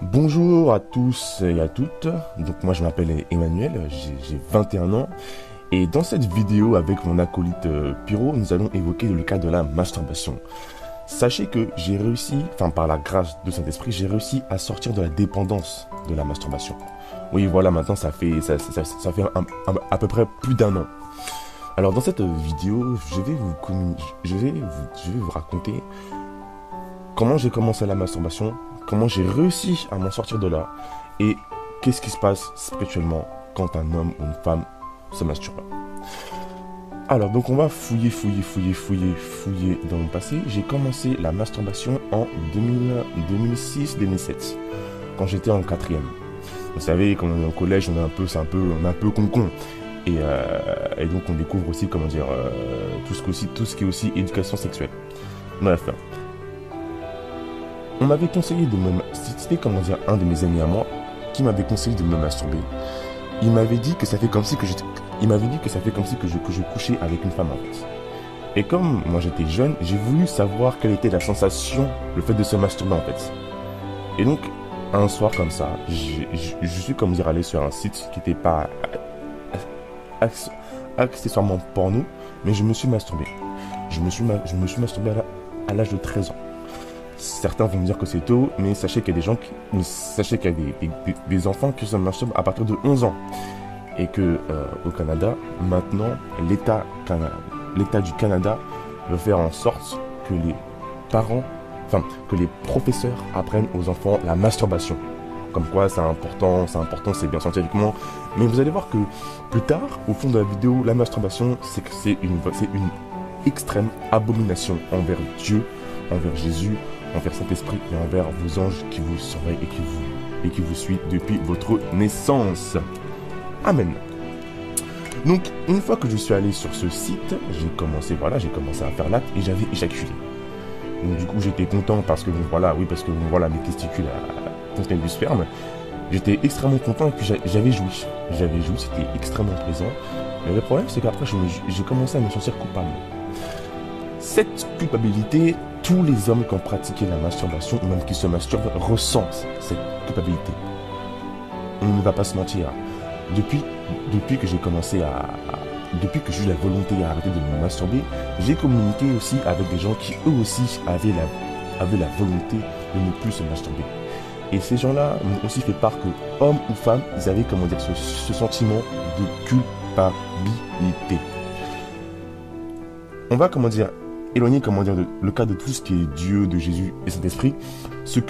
Bonjour à tous et à toutes, donc moi je m'appelle Emmanuel, j'ai 21 ans et dans cette vidéo avec mon acolyte Pyro, nous allons évoquer le cas de la masturbation. Sachez que j'ai réussi, par la grâce de Saint-Esprit, j'ai réussi à sortir de la dépendance de la masturbation. Oui voilà, maintenant ça fait à peu près plus d'un an. Alors dans cette vidéo, je vais vous raconter comment j'ai commencé la masturbation, comment j'ai réussi à m'en sortir de là, et qu'est-ce qui se passe spirituellement quand un homme ou une femme se masturbe. Alors, donc on va fouiller dans mon passé. J'ai commencé la masturbation en 2006-2007, quand j'étais en quatrième. Vous savez, quand on est au collège, on est un peu con-con. Et donc on découvre aussi, tout ce qui est aussi éducation sexuelle. Bref. On m'avait conseillé c'était un de mes amis à moi qui m'avait conseillé de me masturber. Il m'avait dit que ça fait comme si que je couchais avec une femme en fait. Et comme moi j'étais jeune, j'ai voulu savoir quelle était la sensation, le fait de se masturber en fait. Et donc un soir comme ça, je suis allé sur un site qui n'était pas accessoirement porno, mais je me suis masturbé. Je me suis masturbé à l'âge de 13 ans. Certains vont me dire que c'est tôt, mais sachez qu'il y a des enfants qui se masturbent à partir de 11 ans. Et que au Canada, maintenant, l'État du Canada veut faire en sorte que que les professeurs apprennent aux enfants la masturbation. Comme quoi c'est important, c'est bien scientifiquement. Mais vous allez voir que plus tard, au fond de la vidéo, la masturbation, c'est une extrême abomination envers Dieu, envers Jésus, envers Saint-Esprit et envers vos anges qui vous surveillent et qui vous suivent depuis votre naissance. Amen. Donc, une fois que je suis allé sur ce site, j'ai commencé à faire l'acte et j'avais éjaculé. Donc, du coup, j'étais content parce que, mes testicules contenaient du sperme. J'étais extrêmement content et puis j'avais joui, c'était extrêmement plaisant. Mais le problème, c'est qu'après, j'ai commencé à me sentir coupable. Cette culpabilité, tous les hommes qui ont pratiqué la masturbation, ou même qui se masturbent, ressentent cette culpabilité. On ne va pas se mentir. Depuis que j'ai depuis que j'ai eu la volonté d'arrêter de me masturber, j'ai communiqué aussi avec des gens qui eux aussi avaient la volonté de ne plus se masturber. Et ces gens-là m'ont aussi fait part que, hommes ou femmes, ils avaient ce sentiment de culpabilité. On va éloigner le cas de tout ce qui est Dieu, de Jésus et Saint-Esprit. Ce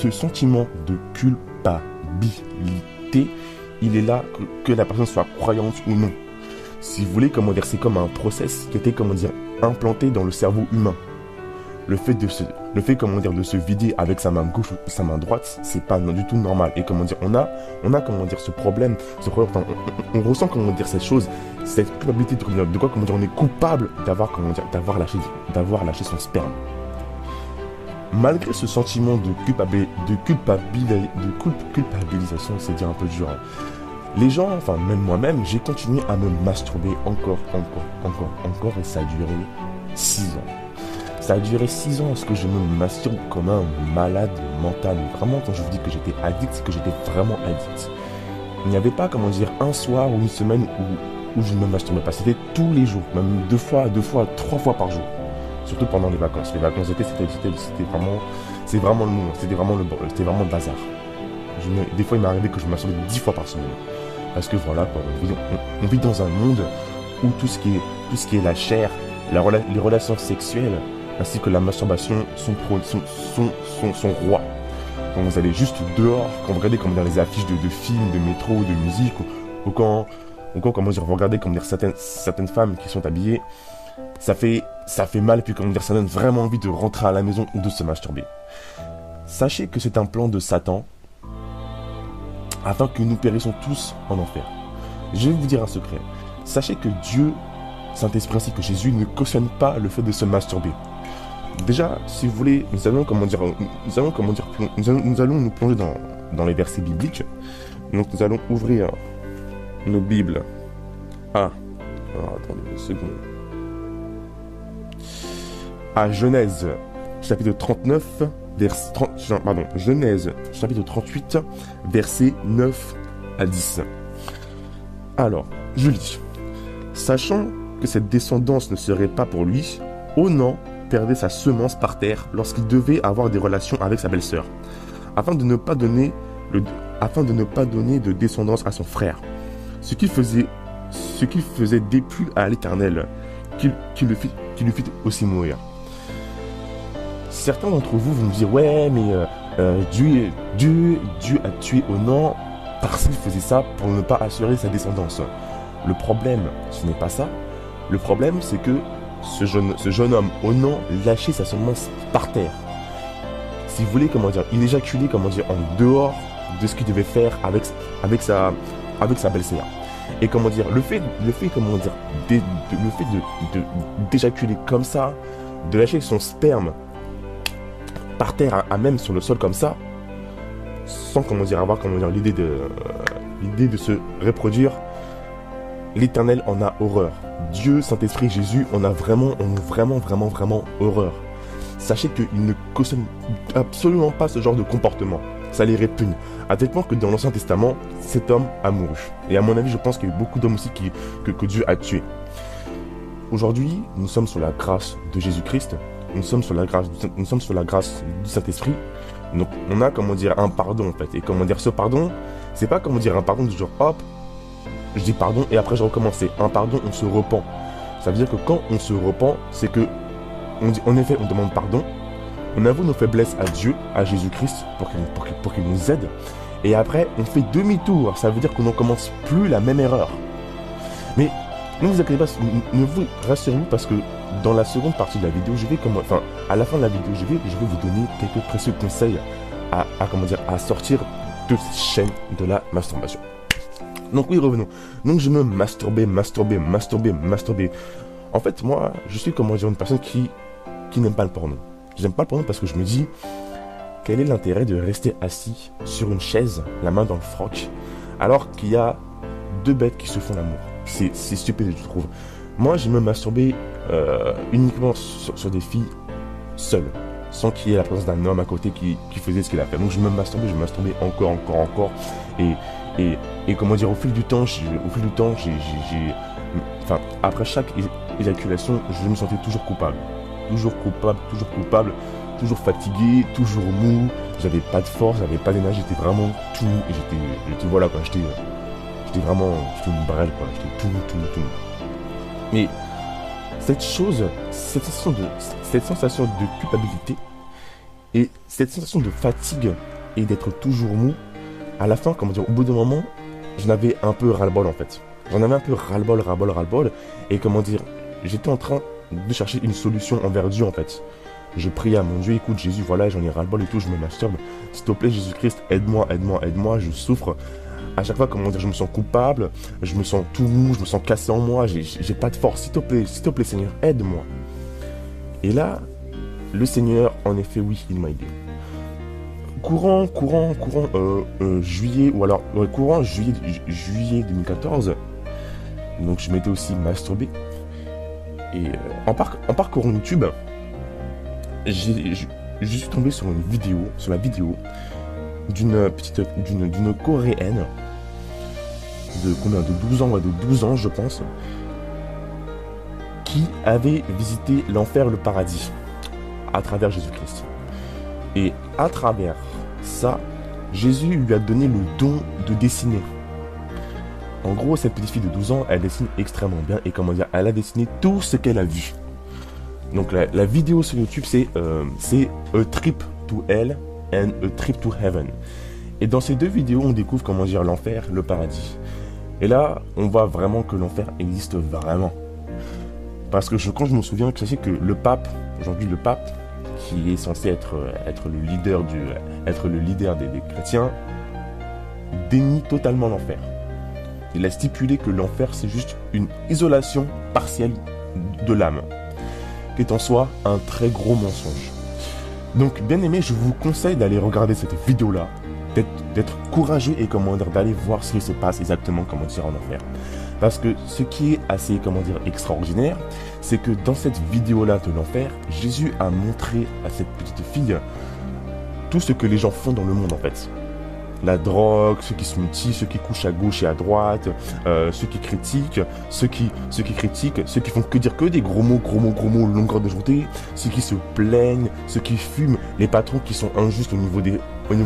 sentiment de culpabilité, il est là que la personne soit croyante ou non. Si vous voulez, c'est comme un process qui était, implanté dans le cerveau humain. Le fait de se vider avec sa main gauche ou sa main droite, c'est pas du tout normal. Et on a ce problème, on ressent, cette chose, cette culpabilité de quoi, on est coupable d'avoir lâché son sperme. Malgré ce sentiment de culpabilisation, c'est dire un peu dur. Les gens, même moi-même, j'ai continué à me masturber encore, et ça a duré 6 ans. Ça a duré 6 ans, parce que je me masturbe comme un malade mental. Vraiment, quand je vous dis que j'étais addict, c'est que j'étais vraiment addict. Il n'y avait pas, un soir ou une semaine où je ne me masturbais pas. C'était tous les jours, même 2 fois, 3 fois par jour. Surtout pendant les vacances. Les vacances d'été, c'était vraiment le bazar. Des fois, il m'est arrivé que je me masturbais 10 fois par semaine. Parce que on vit dans un monde où tout ce qui est la chair, les relations sexuelles, ainsi que la masturbation sont rois. Quand vous allez juste dehors, quand vous regardez les affiches de films, de métro, de musique, ou quand vous regardez certaines femmes qui sont habillées, ça fait mal, et puis ça donne vraiment envie de rentrer à la maison ou de se masturber. Sachez que c'est un plan de Satan, afin que nous périssons tous en enfer. Je vais vous dire un secret. Sachez que Dieu, Saint-Esprit ainsi que Jésus ne cautionne pas le fait de se masturber. Déjà, si vous voulez, nous allons nous plonger dans les versets bibliques. Donc nous allons ouvrir nos Bibles à... Alors, attendez une seconde. À Genèse, chapitre 39, Genèse chapitre 38, versets 9 à 10. Alors, je lis. Sachant que cette descendance ne serait pas pour lui, Onan perdait sa semence par terre lorsqu'il devait avoir des relations avec sa belle-sœur, afin de ne pas donner de descendance à son frère. Ce qu'il faisait déplu à l'Éternel, qu'il le fit aussi mourir. Certains d'entre vous vont me dire, ouais, mais Dieu a tué Onan parce qu'il faisait ça pour ne pas assurer sa descendance. Le problème, ce n'est pas ça. Le problème, c'est que ce jeune homme, Onan, lâchait sa semence par terre. Si vous voulez, il éjaculait, en dehors de ce qu'il devait faire avec sa belle-sœur. Et le fait d'éjaculer comme ça, de lâcher son sperme par terre, à même sur le sol comme ça, sans avoir l'idée de se reproduire, l'Éternel en a horreur. Dieu, Saint-Esprit, Jésus, on a vraiment horreur. Sachez qu'il ne cautionne absolument pas ce genre de comportement. Ça les répugne. À tel point que dans l'Ancien Testament, cet homme a mouru. Et à mon avis, je pense qu'il y a eu beaucoup d'hommes aussi que Dieu a tués. Aujourd'hui, nous sommes sur la grâce de Jésus-Christ. Nous sommes sur la grâce du Saint-Esprit. Donc, on a, un pardon, en fait. Et ce pardon, c'est pas, un pardon du genre, hop, je dis pardon et après je recommence. Un pardon, on se repent. Ça veut dire que quand on se repent, c'est que, en effet, on demande pardon, on avoue nos faiblesses à Dieu, à Jésus-Christ, pour qu'il nous aide. Et après, on fait demi-tour. Ça veut dire qu'on ne commence plus la même erreur. Mais ne vous inquiétez pas, ne vous rassurez-vous parce que dans la seconde partie de la vidéo, à la fin de la vidéo, je vais vous donner quelques précieux conseils à sortir de cette chaîne de la masturbation. Donc oui, revenons. Donc je me masturbais. En fait, moi, je suis une personne qui n'aime pas le porno. J'aime pas le porno parce que je me dis, quel est l'intérêt de rester assis sur une chaise, la main dans le froc, alors qu'il y a deux bêtes qui se font l'amour. C'est stupide, je trouve. Moi, je me masturbais uniquement sur des filles seules, sans qu'il y ait la présence d'un homme à côté qui faisait ce qu'il a fait. Donc je me masturbais encore. Et au fil du temps, après chaque éjaculation, je me sentais toujours coupable. Toujours fatigué, toujours mou, j'avais pas de force, j'avais pas d'énergie, j'étais vraiment tout, et j'étais une brêle, quoi, j'étais tout. Mais cette sensation de culpabilité et cette sensation de fatigue et d'être toujours mou, à la fin, au bout d'un moment, j'en avais un peu ras-le-bol en fait. J'en avais un peu ras-le-bol, et j'étais en train de chercher une solution envers Dieu en fait. Je priais à mon Dieu, écoute Jésus, voilà, j'en ai ras-le-bol et tout, je me masturbe. S'il te plaît Jésus-Christ, aide-moi, je souffre. À chaque fois, je me sens coupable, je me sens tout mou, je me sens cassé en moi, j'ai pas de force, s'il te plaît Seigneur, aide-moi. Et là, le Seigneur, en effet, oui, il m'a aidé. Courant juillet 2014, donc je m'étais aussi masturbé. Et en parcourant YouTube, je suis tombé sur la vidéo d'une Coréenne de 12 ans je pense, qui avait visité l'enfer, le paradis à travers Jésus-Christ. Et à travers ça, Jésus lui a donné le don de dessiner. En gros, cette petite fille de 12 ans, elle dessine extrêmement bien et elle a dessiné tout ce qu'elle a vu. Donc la vidéo sur YouTube, c'est A Trip to Hell and A Trip to Heaven. Et dans ces deux vidéos, on découvre l'enfer, le paradis. Et là, on voit vraiment que l'enfer existe vraiment. Parce que quand je me souviens, sachez que le pape, qui est censé être le leader des chrétiens, dénie totalement l'enfer. Il a stipulé que l'enfer, c'est juste une isolation partielle de l'âme, qui est en soi un très gros mensonge. Donc, bien aimé, je vous conseille d'aller regarder cette vidéo-là, d'être courageux et d'aller voir ce qui se passe exactement en enfer. Parce que ce qui est assez extraordinaire, c'est que dans cette vidéo-là de l'enfer, Jésus a montré à cette petite fille tout ce que les gens font dans le monde en fait. La drogue, ceux qui se mutillent, ceux qui couchent à gauche et à droite, ceux qui critiquent, ceux qui font que dire que des gros mots, longueur de journée, ceux qui se plaignent, ceux qui fument, les patrons qui sont injustes au niveau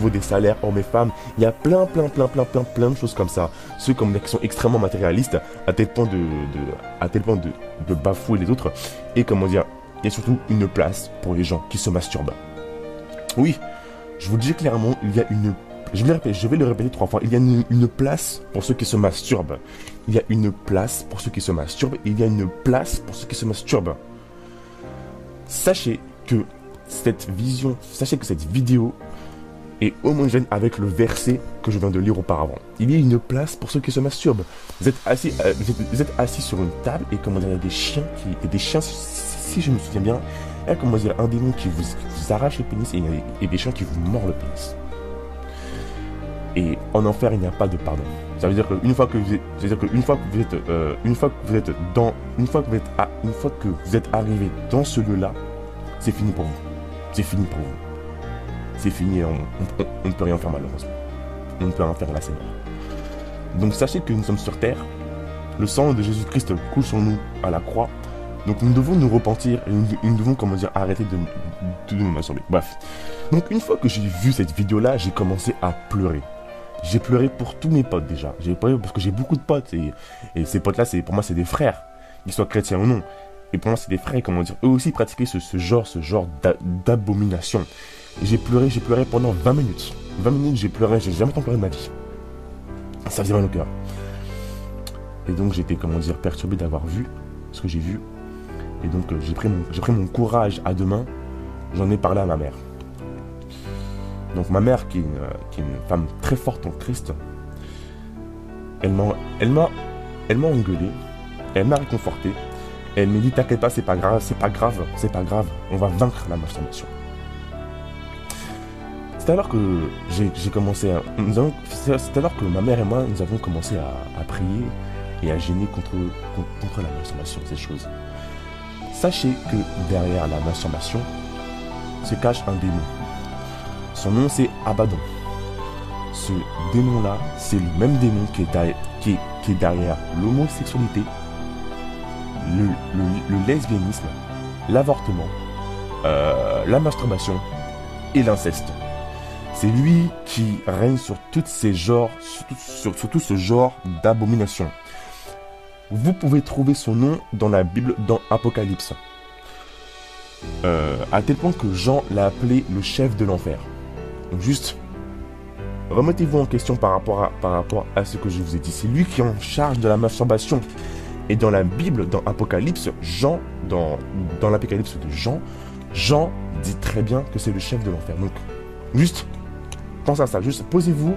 des salaires hommes et femmes. Il y a plein de choses comme ça. Ceux qui sont extrêmement matérialistes à tel point de bafouer les autres. Et comment dire, il y a surtout une place pour les gens qui se masturbent. Oui, je vous le dis clairement, il y a une... Je vais le répéter 3 fois. Il y a une place pour ceux qui se masturbent. Il y a une place pour ceux qui se masturbent. Il y a une place pour ceux qui se masturbent. Sachez que cette vidéo est homogène avec le verset que je viens de lire auparavant. Il y a une place pour ceux qui se masturbent. Vous êtes assis sur une table et comment dire, il y a des chiens, si je me souviens bien, il y a comment dire, un démon qui vous arrache le pénis et il y a des chiens qui vous mordent le pénis. Et en enfer, il n'y a pas de pardon. Ça veut dire qu'une fois que vous êtes arrivé dans ce lieu-là, c'est fini pour vous. C'est fini pour vous. C'est fini, on ne peut rien faire malheureusement. On ne peut rien faire là, c'est mort. Donc sachez que nous sommes sur terre. Le sang de Jésus-Christ coule sur nous à la croix. Donc nous devons nous repentir et nous devons, comment dire, arrêter de nous masturber. Bref. Donc une fois que j'ai vu cette vidéo-là, j'ai commencé à pleurer. J'ai pleuré pour tous mes potes déjà. J'ai pleuré parce que j'ai beaucoup de potes et ces potes-là, pour moi, c'est des frères, qu'ils soient chrétiens ou non. Et pour moi, c'est des frères, et comment dire, eux aussi pratiquaient ce genre d'abomination. Et j'ai pleuré pendant 20 minutes. 20 minutes, j'ai pleuré, j'ai jamais tant pleuré de ma vie. Ça faisait mal au cœur. Et donc j'étais, comment dire, perturbé d'avoir vu ce que j'ai vu. Et donc j'ai pris mon courage à deux mains. J'en ai parlé à ma mère. Donc ma mère, qui est une femme très forte en Christ, elle m'a engueulé, elle m'a réconforté, elle me dit t'inquiète pas, c'est pas grave, on va vaincre la masturbation. C'est alors que c'est alors que ma mère et moi, nous avons commencé à prier et à gêner contre la masturbation, ces choses. Sachez que derrière la masturbation se cache un démon. Son nom, c'est Abaddon. Ce démon-là, c'est le même démon qui est derrière l'homosexualité, le lesbianisme, l'avortement, la masturbation et l'inceste. C'est lui qui règne sur tout ce genre d'abomination. Vous pouvez trouver son nom dans la Bible, dans Apocalypse. À tel point que Jean l'a appelé le chef de l'enfer. Donc juste, remettez-vous en question par rapport à ce que je vous ai dit. C'est lui qui est en charge de la masturbation. Et dans la Bible, dans Apocalypse, dans l'Apocalypse de Jean dit très bien que c'est le chef de l'enfer. Donc, juste, pensez à ça. Juste, posez-vous,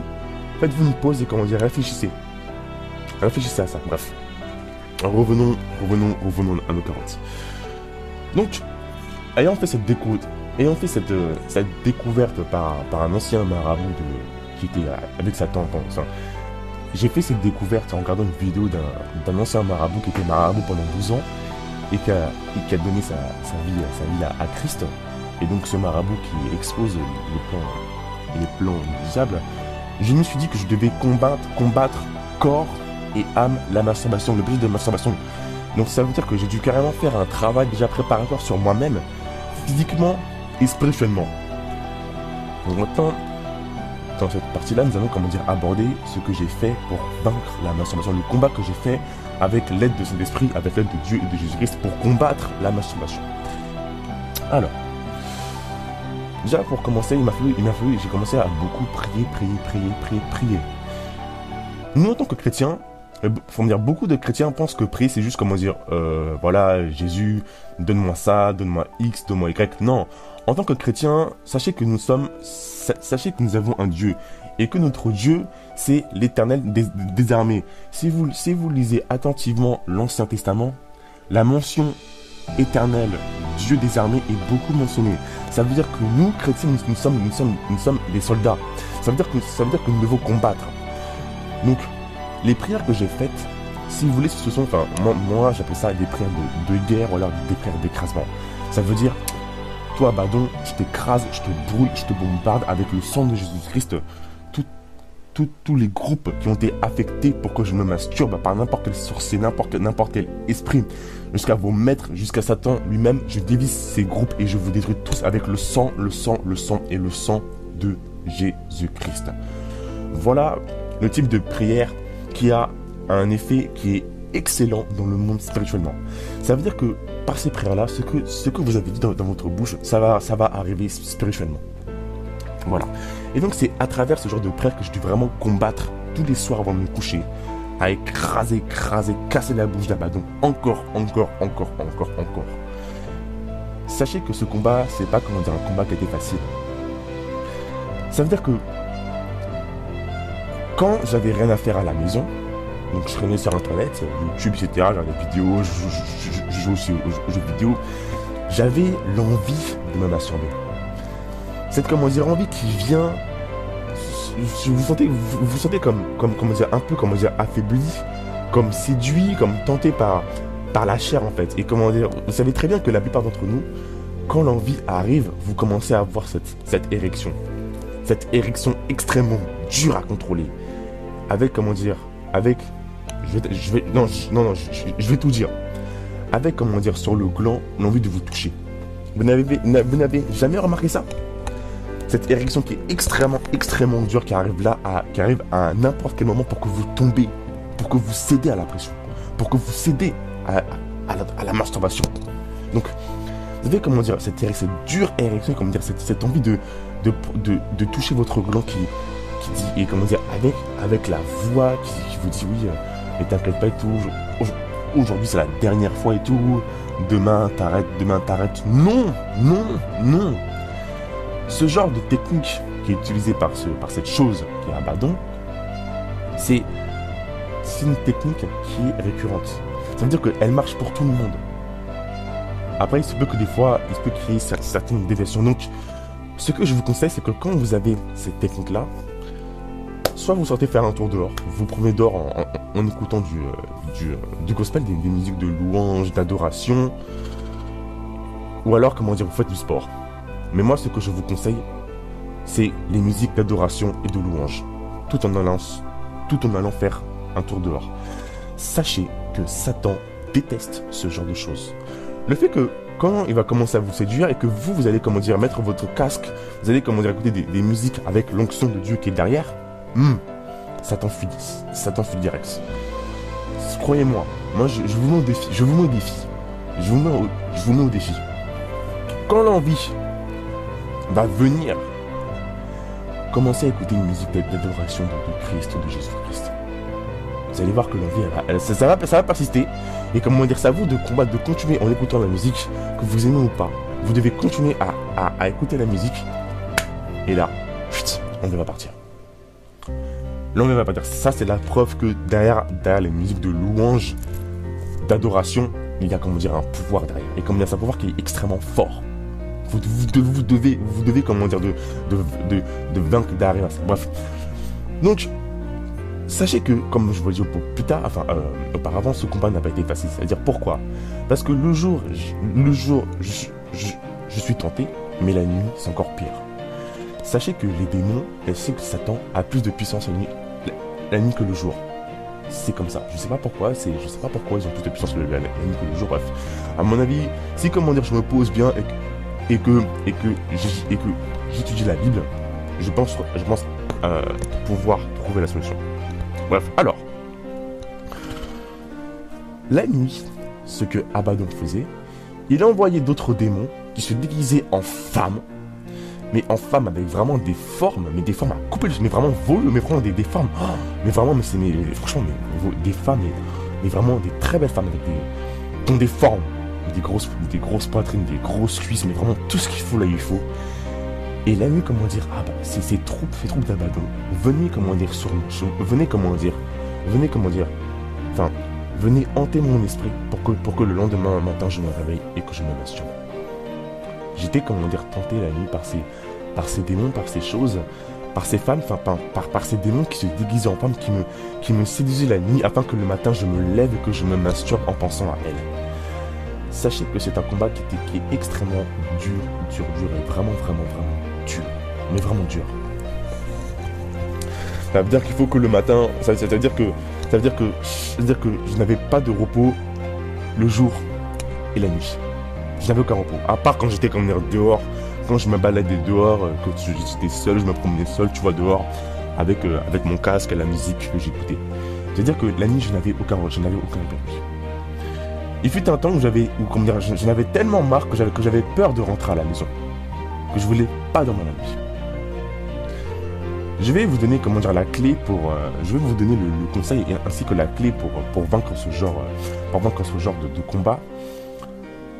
faites-vous une pause et comment dire, réfléchissez. Réfléchissez à ça. Bref. Revenons à nos 40. Donc, ayant fait cette découverte par un ancien marabout qui était avec sa tante. J'ai fait cette découverte en regardant une vidéo d'un ancien marabout qui était marabout pendant 12 ans et qui a donné sa vie à Christ. Et donc ce marabout qui expose les plans du diable, je me suis dit que je devais combattre corps et âme la masturbation, le péché de la masturbation. Donc ça veut dire que j'ai dû carrément faire un travail déjà préparatoire sur moi-même, physiquement et spirituellement. Donc maintenant, dans cette partie-là, nous allons, comment dire, aborder ce que j'ai fait pour vaincre la masturbation, le combat que j'ai fait avec l'aide de Saint-Esprit, avec l'aide de Dieu et de Jésus-Christ pour combattre la masturbation. Alors, déjà pour commencer, j'ai commencé à beaucoup prier. Nous, en tant que chrétiens, faut me dire, beaucoup de chrétiens pensent que prier, c'est juste, comment dire, voilà, Jésus, donne-moi ça, donne-moi X, donne-moi Y. Non, en tant que chrétiens, sachez que nous avons un Dieu et que notre Dieu, c'est l'Éternel des armées. Si vous lisez attentivement l'Ancien Testament, la mention éternelle, Dieu des armées est beaucoup mentionnée. Ça veut dire que nous, chrétiens, nous sommes des soldats. Ça veut dire que nous devons combattre. Donc, les prières que j'ai faites, si vous voulez, ce sont, moi j'appelle ça des prières de guerre ou alors des prières d'écrasement. Ça veut dire, toi, Abaddon, je t'écrase, je te brûle, je te bombarde avec le sang de Jésus-Christ. Tous les groupes qui ont été affectés pour que je me masturbe par n'importe quel sorcier, n'importe quel esprit, jusqu'à vos maîtres, jusqu'à Satan lui-même, je dévisse ces groupes et je vous détruis tous avec le sang et le sang de Jésus-Christ. Voilà le type de prière qui a un effet qui est excellent dans le monde spirituellement. Ça veut dire que par ces prières-là, ce que vous avez dit dans votre bouche, ça va arriver spirituellement. Voilà. Et donc c'est à travers ce genre de prière que je dois vraiment combattre tous les soirs avant de me coucher, à écraser, casser la bouche d'Abaddon, encore. Sachez que ce combat, c'est pas un combat qui a été facile. Ça veut dire que quand j'avais rien à faire à la maison, donc je traînais sur internet, YouTube, etc., j'avais des vidéos, je joue aussi aux jeux vidéo, j'avais l'envie de me masturber. Cette envie qui vient, vous sentez comme un peu affaibli, comme séduit, comme tenté par la chair en fait. Et vous savez très bien que la plupart d'entre nous, quand l'envie arrive, vous commencez à avoir cette érection extrêmement dure à contrôler, avec je vais tout dire, avec sur le gland l'envie de vous toucher. Vous n'avez jamais remarqué ça? Cette érection qui est extrêmement dure, qui arrive à n'importe quel moment pour que vous tombez, pour que vous cédez à la pression, pour que vous cédez à la masturbation. Donc, vous savez cette dure érection, cette envie de toucher votre gland qui dit, et avec la voix qui vous dit oui, mais t'inquiète pas et tout, aujourd'hui c'est la dernière fois et tout, demain t'arrêtes. Non. Ce genre de technique qui est utilisée par cette chose qui est Abaddon, c'est une technique qui est récurrente. Ça veut dire qu'elle marche pour tout le monde. Après, il se peut que des fois, il peut créer certaines déviations. Donc, ce que je vous conseille, c'est que quand vous avez cette technique-là, soit vous sortez faire un tour dehors, vous promenez dehors en écoutant du gospel, des musiques de louange, d'adoration, ou alors, vous faites du sport. Mais moi, ce que je vous conseille, c'est les musiques d'adoration et de louange, tout en allant faire un tour dehors. Sachez que Satan déteste ce genre de choses. Le fait que quand il va commencer à vous séduire et que vous allez mettre votre casque, vous allez écouter des musiques avec l'onction de Dieu qui est derrière, Satan fuit direct. Croyez-moi, moi je vous mets au défi, je vous mets au défi. Quand l'envie va venir, commencez à écouter une musique d'adoration de Christ, de Jésus-Christ. Vous allez voir que l'envie, ça va persister. Et c'est à vous de combattre, de continuer en écoutant la musique, que vous aimez ou pas. Vous devez continuer à écouter la musique. Et là, l'envie va partir. L'envie va partir. Ça, c'est la preuve que derrière les musiques de louange, d'adoration, il y a un pouvoir derrière. Et c'est un pouvoir qui est extrêmement fort. Vous devez de vaincre derrière ça. Bref. Donc, sachez que, comme je vous l'ai dit auparavant, ce combat n'a pas été facile. C'est-à-dire pourquoi? Parce que le jour, je suis tenté, mais la nuit, c'est encore pire. Sachez que les démons, sachez que Satan a plus de puissance la nuit que le jour. C'est comme ça. Je sais pas pourquoi ils ont plus de puissance la nuit que le jour. Bref. À mon avis, si je me pose bien et que j'étudie la Bible, je pense pouvoir trouver la solution. Bref, alors, la nuit, ce que Abaddon faisait, il envoyait d'autres démons qui se déguisaient en femmes, mais en femmes avec vraiment des formes à couper, mais vraiment volumes, mais vraiment des formes, franchement, des femmes, mais vraiment des très belles femmes qui ont des formes, des grosses poitrines, des grosses cuisses, mais vraiment tout ce qu'il faut là, il faut. Et la nuit, ces troupes d'Abaddon, venez hanter mon esprit pour que le lendemain matin je me réveille et que je me masturbe. J'étais, tenté la nuit par ces démons, par ces choses, par ces femmes, par ces démons qui se déguisaient en femmes, qui me séduisaient la nuit afin que le matin je me lève et que je me masturbe en pensant à elles. sachez que c'est un combat qui est extrêmement dur, et vraiment dur. Mais vraiment dur. Ça veut dire qu'il faut que le matin, ça veut dire que je n'avais pas de repos le jour et la nuit. Je n'avais aucun repos. À part quand j'étais dehors, quand je me baladais dehors, quand j'étais seul, je me promenais seul, tu vois, dehors, avec mon casque et la musique que j'écoutais. C'est-à-dire que la nuit, je n'avais aucun repos. Il fut un temps où j'en avais tellement marre que j'avais peur de rentrer à la maison. Que je voulais pas dormir la nuit. Je vais vous donner, la clé pour... je vais vous donner le conseil ainsi que la clé pour vaincre ce genre, de combat.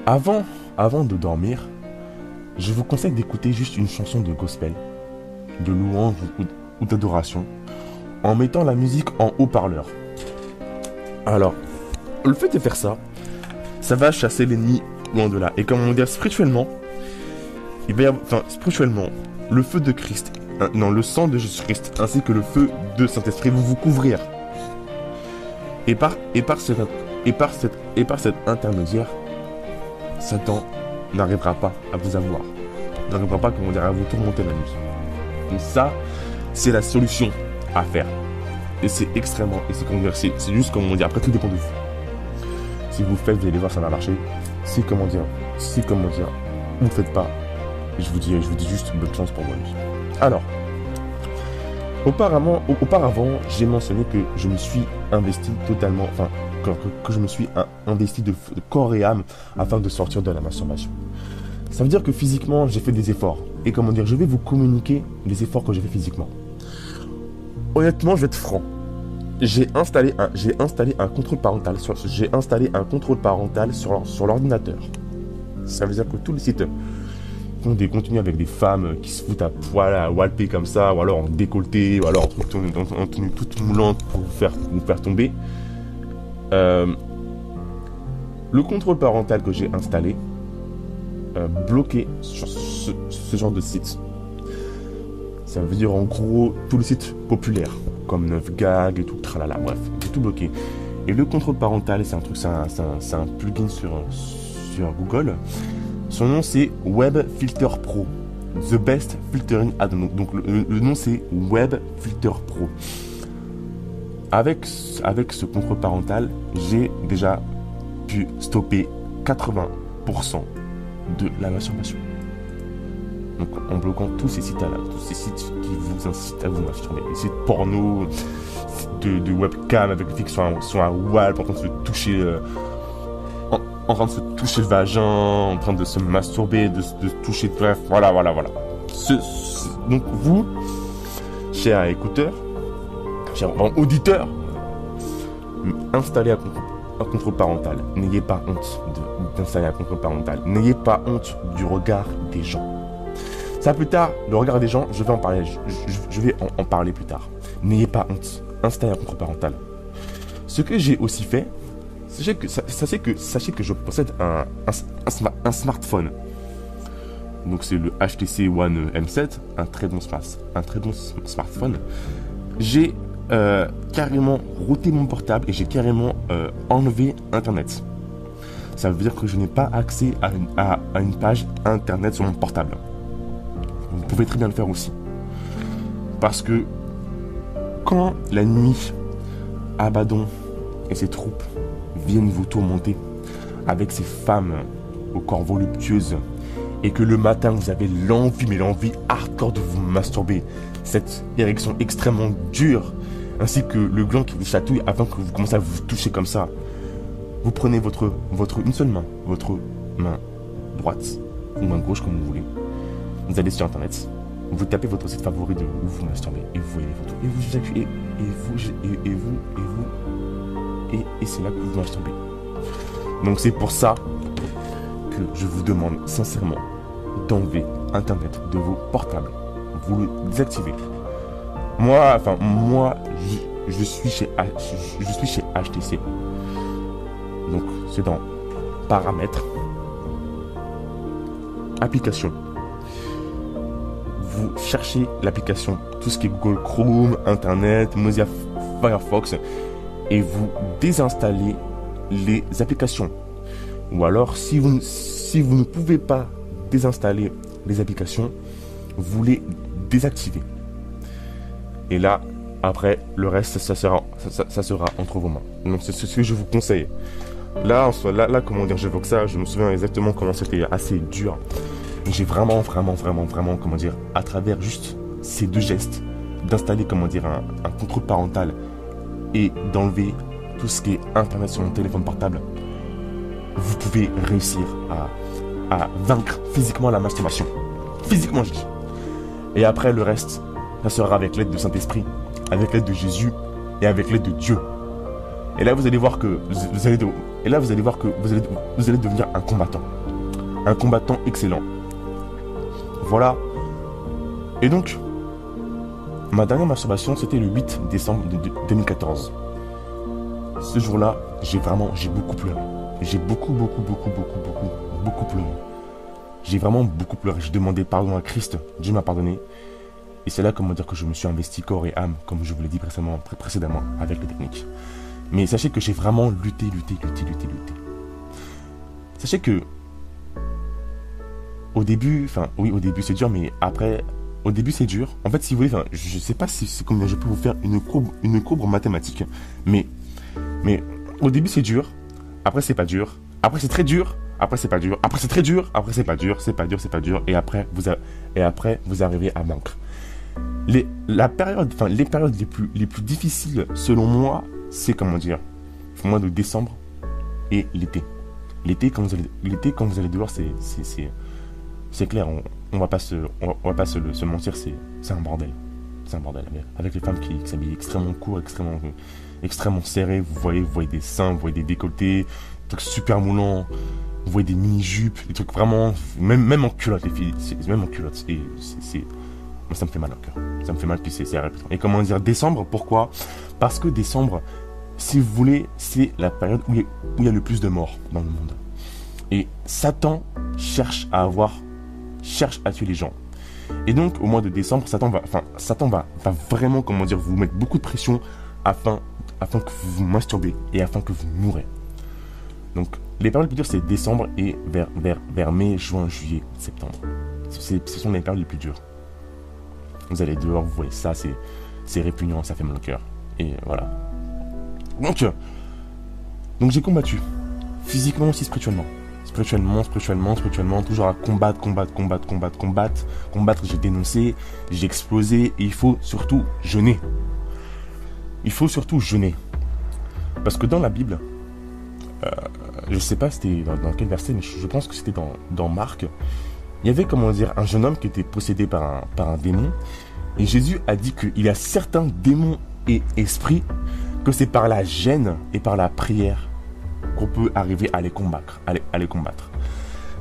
Avant de dormir, je vous conseille d'écouter juste une chanson de gospel, de louange ou d'adoration, en mettant la musique en haut-parleur. Alors, le fait de faire ça, ça va chasser l'ennemi loin de là. Et spirituellement, spirituellement, le feu de Christ, le sang de Jésus-Christ, ainsi que le feu de Saint-Esprit vont vous couvrir. Et par cet intermédiaire, Satan n'arrivera pas à vous avoir. N'arrivera pas, à vous tourmenter la nuit. Donc ça, c'est la solution à faire. Et c'est extrêmement, c'est juste, après tout dépend de vous. Si vous faites, vous allez voir, ça va marcher. Si vous ne faites pas, je vous dis juste bonne chance pour vos nuits. Alors, auparavant, j'ai mentionné que je me suis investi totalement, que je me suis investi de corps et âme afin de sortir de la masturbation. Ça veut dire que physiquement, j'ai fait des efforts. Et je vais vous communiquer les efforts que j'ai fait physiquement. Honnêtement, je vais être franc. J'ai installé un contrôle parental sur l'ordinateur. Ça veut dire que tous les sites qui ont des contenus avec des femmes qui se foutent à poil, à walper comme ça, ou alors en décolleté, ou alors en tenue toute moulante pour vous faire tomber. Le contrôle parental que j'ai installé bloqué sur ce genre de site. Ça veut dire en gros tous les sites populaires comme 9gag et tout, tralala, bref, j'ai tout bloqué. Et le contrôle parental, c'est un plugin sur Google. Son nom c'est Web Filter Pro, The Best Filtering Add-on. Donc le nom c'est Web Filter Pro. Avec ce contrôle parental, j'ai déjà pu stopper 80% de la masturbation. Donc en bloquant tous ces sites-là, tous ces sites qui vous incitent à vous masturber, les sites porno, de webcam avec des filles qui sont à walp, en train de se toucher, en train de se toucher le vagin, en train de se masturber, de toucher, bref, voilà. Donc vous, chers écouteurs, chers auditeurs, installez un contrôle parental. N'ayez pas honte d'installer un contrôle parental. N'ayez pas honte du regard des gens. Ça plus tard, le regard des gens, je vais en parler. Je vais en parler plus tard. N'ayez pas honte. Installez un contrôle parental. Ce que j'ai aussi fait, sachez que je possède un smartphone. Donc c'est le HTC One M7, un très bon smartphone. J'ai carrément routé mon portable et j'ai carrément enlevé Internet. Ça veut dire que je n'ai pas accès à une page Internet sur mon portable. Vous pouvez très bien le faire aussi. Parce que quand la nuit, Abaddon et ses troupes viennent vous tourmenter avec ces femmes au corps voluptueuses et que le matin vous avez l'envie hardcore de vous masturber, cette érection extrêmement dure, ainsi que le gland qui vous chatouille avant que vous commencez à vous toucher comme ça, vous prenez une seule main, votre main droite ou main gauche comme vous voulez, vous allez sur internet, vous tapez votre site favori de où vous masturbez et vous voyez les photos et vous éjaculez et c'est là que vous masturbez. Donc c'est pour ça que je vous demande sincèrement d'enlever internet de vos portables. Vous le désactivez. Moi, je suis chez HTC. Donc c'est dans paramètres, application. Vous cherchez l'application, tout ce qui est Google Chrome, Internet, Mozilla Firefox, et vous désinstallez les applications. Ou alors, si vous ne pouvez pas désinstaller les applications, vous les désactivez. Et là, après, le reste, ça sera entre vos mains. Donc, c'est ce que je vous conseille. Là, comment dire, j'évoque ça, je me souviens exactement comment c'était assez dur. J'ai vraiment, comment dire, à travers juste ces 2 gestes, d'installer, comment dire, un contrôle parental et d'enlever tout ce qui est Internet sur mon téléphone portable, vous pouvez réussir à vaincre physiquement la masturbation. Physiquement, je dis. Et après, le reste, ça sera avec l'aide du Saint-Esprit, avec l'aide de Jésus et avec l'aide de Dieu. Et là, vous allez voir que vous allez devenir un combattant excellent. Voilà. Et donc, ma dernière masturbation, c'était le 8 décembre 2014. Ce jour-là, j'ai beaucoup pleuré. J'ai beaucoup pleuré. J'ai vraiment beaucoup pleuré. J'ai demandé pardon à Christ. Dieu m'a pardonné. Et c'est là, comment dire, que je me suis investi corps et âme, comme je vous l'ai dit précédemment, avec les techniques. Mais sachez que j'ai vraiment lutté. Sachez que au début c'est dur, mais après, au début c'est dur. En fait, si vous voulez, je sais pas si c'est comme je peux vous faire une courbe mathématique, mais au début c'est dur, après c'est pas dur, après c'est très dur, après c'est pas dur, après c'est très dur, après c'est pas dur, et après vous arrivez à vaincre. Les périodes les plus difficiles selon moi, c'est comment dire, le mois de décembre et l'été. L'été quand vous allez dehors, c'est clair, on va pas se mentir, c'est un bordel. C'est un bordel avec les femmes qui s'habillent extrêmement court, extrêmement serré. Vous voyez des seins, vous voyez des décolletés, des trucs super moulants. Vous voyez des mini-jupes, des trucs vraiment, même en culotte, les filles, même en culotte. Et moi, ça me fait mal au cœur. Ça me fait mal, puis c'est répétant. Et comment dire, décembre, pourquoi? Parce que décembre, si vous voulez, c'est la période où il y a le plus de morts dans le monde. Et Satan cherche à tuer les gens. Et donc, au mois de décembre, Satan va vraiment, comment dire, vous mettre beaucoup de pression afin que vous vous masturbez et afin que vous mourrez. Donc, les périodes les plus dures, c'est décembre et vers mai, juin, juillet, septembre. Ce sont les périodes les plus dures. Vous allez dehors, vous voyez ça, c'est répugnant, ça fait mal au cœur. Et voilà. Donc j'ai combattu. Physiquement aussi, spirituellement. Spirituellement, toujours à combattre. Combattre, j'ai dénoncé, j'ai explosé. Et il faut surtout jeûner. Parce que dans la Bible, je ne sais pas c'était dans quel verset, mais je pense que c'était dans Marc. Il y avait, comment dire, un jeune homme qui était possédé par un démon. Et Jésus a dit qu'il y a certains démons et esprits que c'est par la gêne et par la prière qu'on peut arriver à les combattre.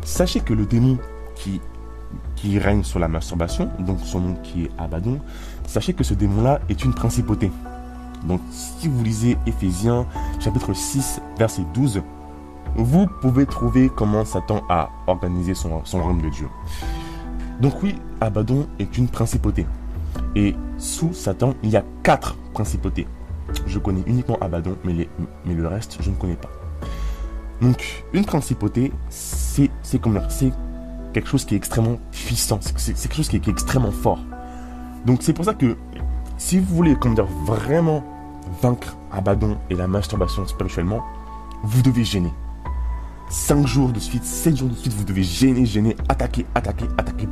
Sachez que le démon qui règne sur la masturbation, donc son nom qui est Abaddon, sachez que ce démon-là est une principauté. Donc si vous lisez Éphésiens chapitre 6 verset 12, vous pouvez trouver comment Satan a organisé son royaume de Dieu. Donc oui, Abaddon est une principauté. Et sous Satan, il y a 4 principautés. Je connais uniquement Abaddon, mais le reste, je ne connais pas. Donc, une principauté, c'est quelque chose qui est extrêmement puissant. C'est quelque chose qui est extrêmement fort. Donc, c'est pour ça que si vous voulez, vraiment vaincre Abaddon et la masturbation spirituellement, vous devez gêner. 5 jours de suite, 7 jours de suite, vous devez gêner, attaquer,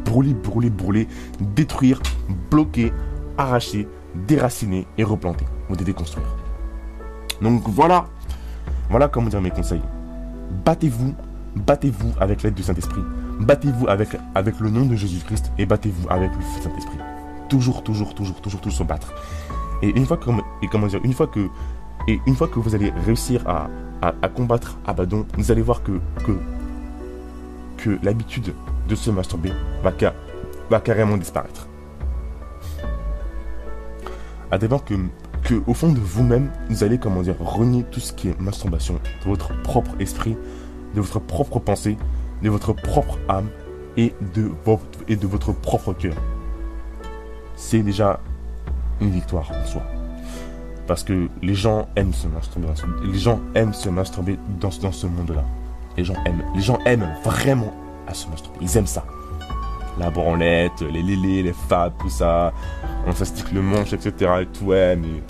brûler, détruire, bloquer, arracher, déraciner et replanter. Vous devez construire. Donc voilà comment dire mes conseils. Battez-vous avec l'aide du Saint-Esprit. Battez-vous avec le nom de Jésus-Christ et battez-vous avec le Saint-Esprit. Toujours se battre. Et une fois que vous allez réussir à combattre Abaddon, vous allez voir que l'habitude de se masturber va carrément disparaître. À tel point que au fond de vous-même, vous allez renier tout ce qui est masturbation de votre propre esprit, de votre propre pensée, de votre propre âme et de votre propre cœur. C'est déjà une victoire en soi. Parce que les gens aiment se masturber. Les gens aiment se masturber dans ce monde-là. Les gens aiment vraiment à se masturber. Ils aiment ça. La branlette, les lélés, les fades, tout ça. On s'astique le manche, etc. Et tout, ouais, mais...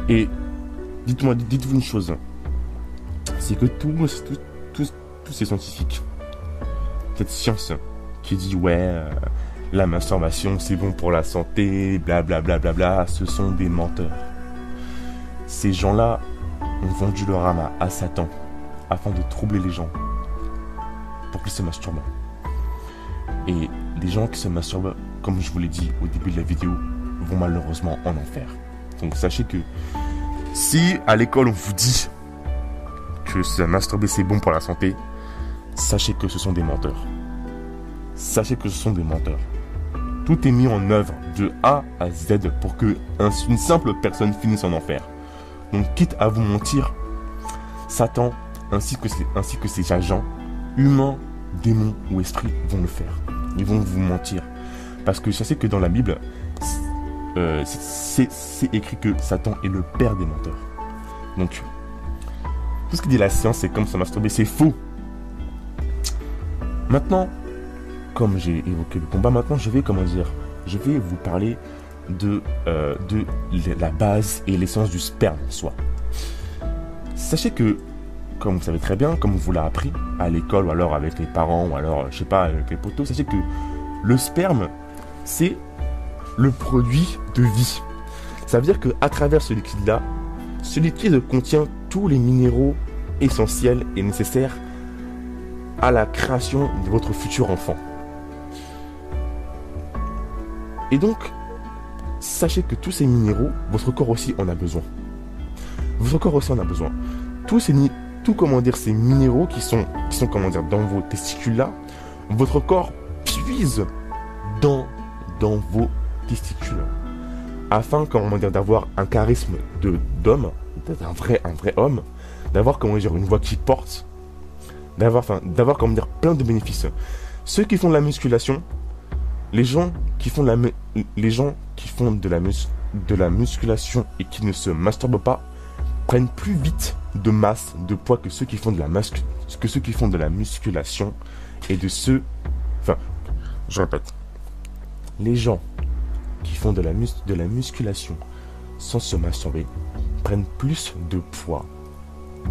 Et dites-vous une chose. C'est que tous ces scientifiques, cette science qui dit, ouais, la masturbation, c'est bon pour la santé, blablabla, bla, bla, bla, ce sont des menteurs. Ces gens-là ont vendu leur âme à Satan afin de troubler les gens pour qu'ils se masturbent. Et les gens qui se masturbent, comme je vous l'ai dit au début de la vidéo, vont malheureusement en enfer. Donc sachez que si à l'école on vous dit que se masturber c'est bon pour la santé, sachez que ce sont des menteurs. Sachez que ce sont des menteurs. Tout est mis en œuvre de A à Z pour que une simple personne finisse en enfer. Donc quitte à vous mentir, Satan ainsi que ses agents, humains, démons ou esprits, vont le faire. Ils vont vous mentir. Parce que sachez que dans la Bible, c'est écrit que Satan est le père des menteurs. Donc, tout ce que dit la science, c'est comme se masturber, c'est faux. Maintenant, comme j'ai évoqué le combat, maintenant je vais vous parler de la base et l'essence du sperme en soi. Sachez que, comme vous savez très bien, comme on vous l'a appris à l'école ou alors avec les parents ou alors, je sais pas, avec les potos, sachez que le sperme, c'est le produit de vie. Ça veut dire qu'à travers ce liquide-là, ce liquide contient tous les minéraux essentiels et nécessaires à la création de votre futur enfant. Et donc, sachez que tous ces minéraux, votre corps aussi en a besoin. Votre corps aussi en a besoin. Ces minéraux qui sont dans vos testicules là, votre corps puise dans vos testicules afin d'avoir un charisme d'homme, d'être un vrai homme, d'avoir une voix qui porte, d'avoir plein de bénéfices. Ceux qui font de la musculation, les gens qui font de la musculation et qui ne se masturbent pas prennent plus vite de masse, de poids que ceux qui font de la musculation et je répète, les gens qui font de la musculation sans se masturber prennent plus de poids,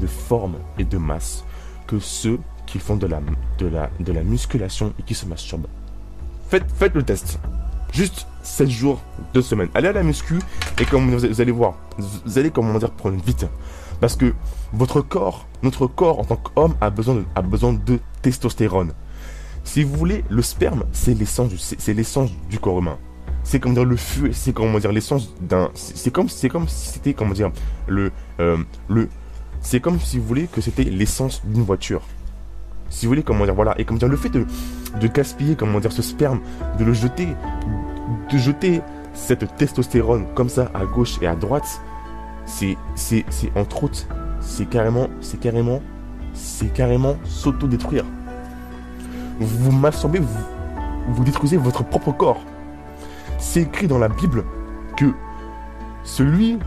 de forme et de masse que ceux qui font de la musculation et qui se masturbent. Faites le test. Juste 7 jours, 2 semaines. Allez à la muscu et comme vous allez voir, vous allez prendre vite. Parce que notre corps en tant qu'homme a besoin de testostérone. Si vous voulez, le sperme, c'est l'essence du corps humain. C'est comme dire le feu, c'est l'essence d'un. C'est comme si c'était c'est comme si vous voulez que c'était l'essence d'une voiture. Si vous voulez, voilà. Et le fait de gaspiller, ce sperme, de jeter cette testostérone comme ça à gauche et à droite, c'est entre autres, c'est carrément s'auto-détruire. Vous vous masturbez, vous détruisez votre propre corps. C'est écrit dans la Bible que celui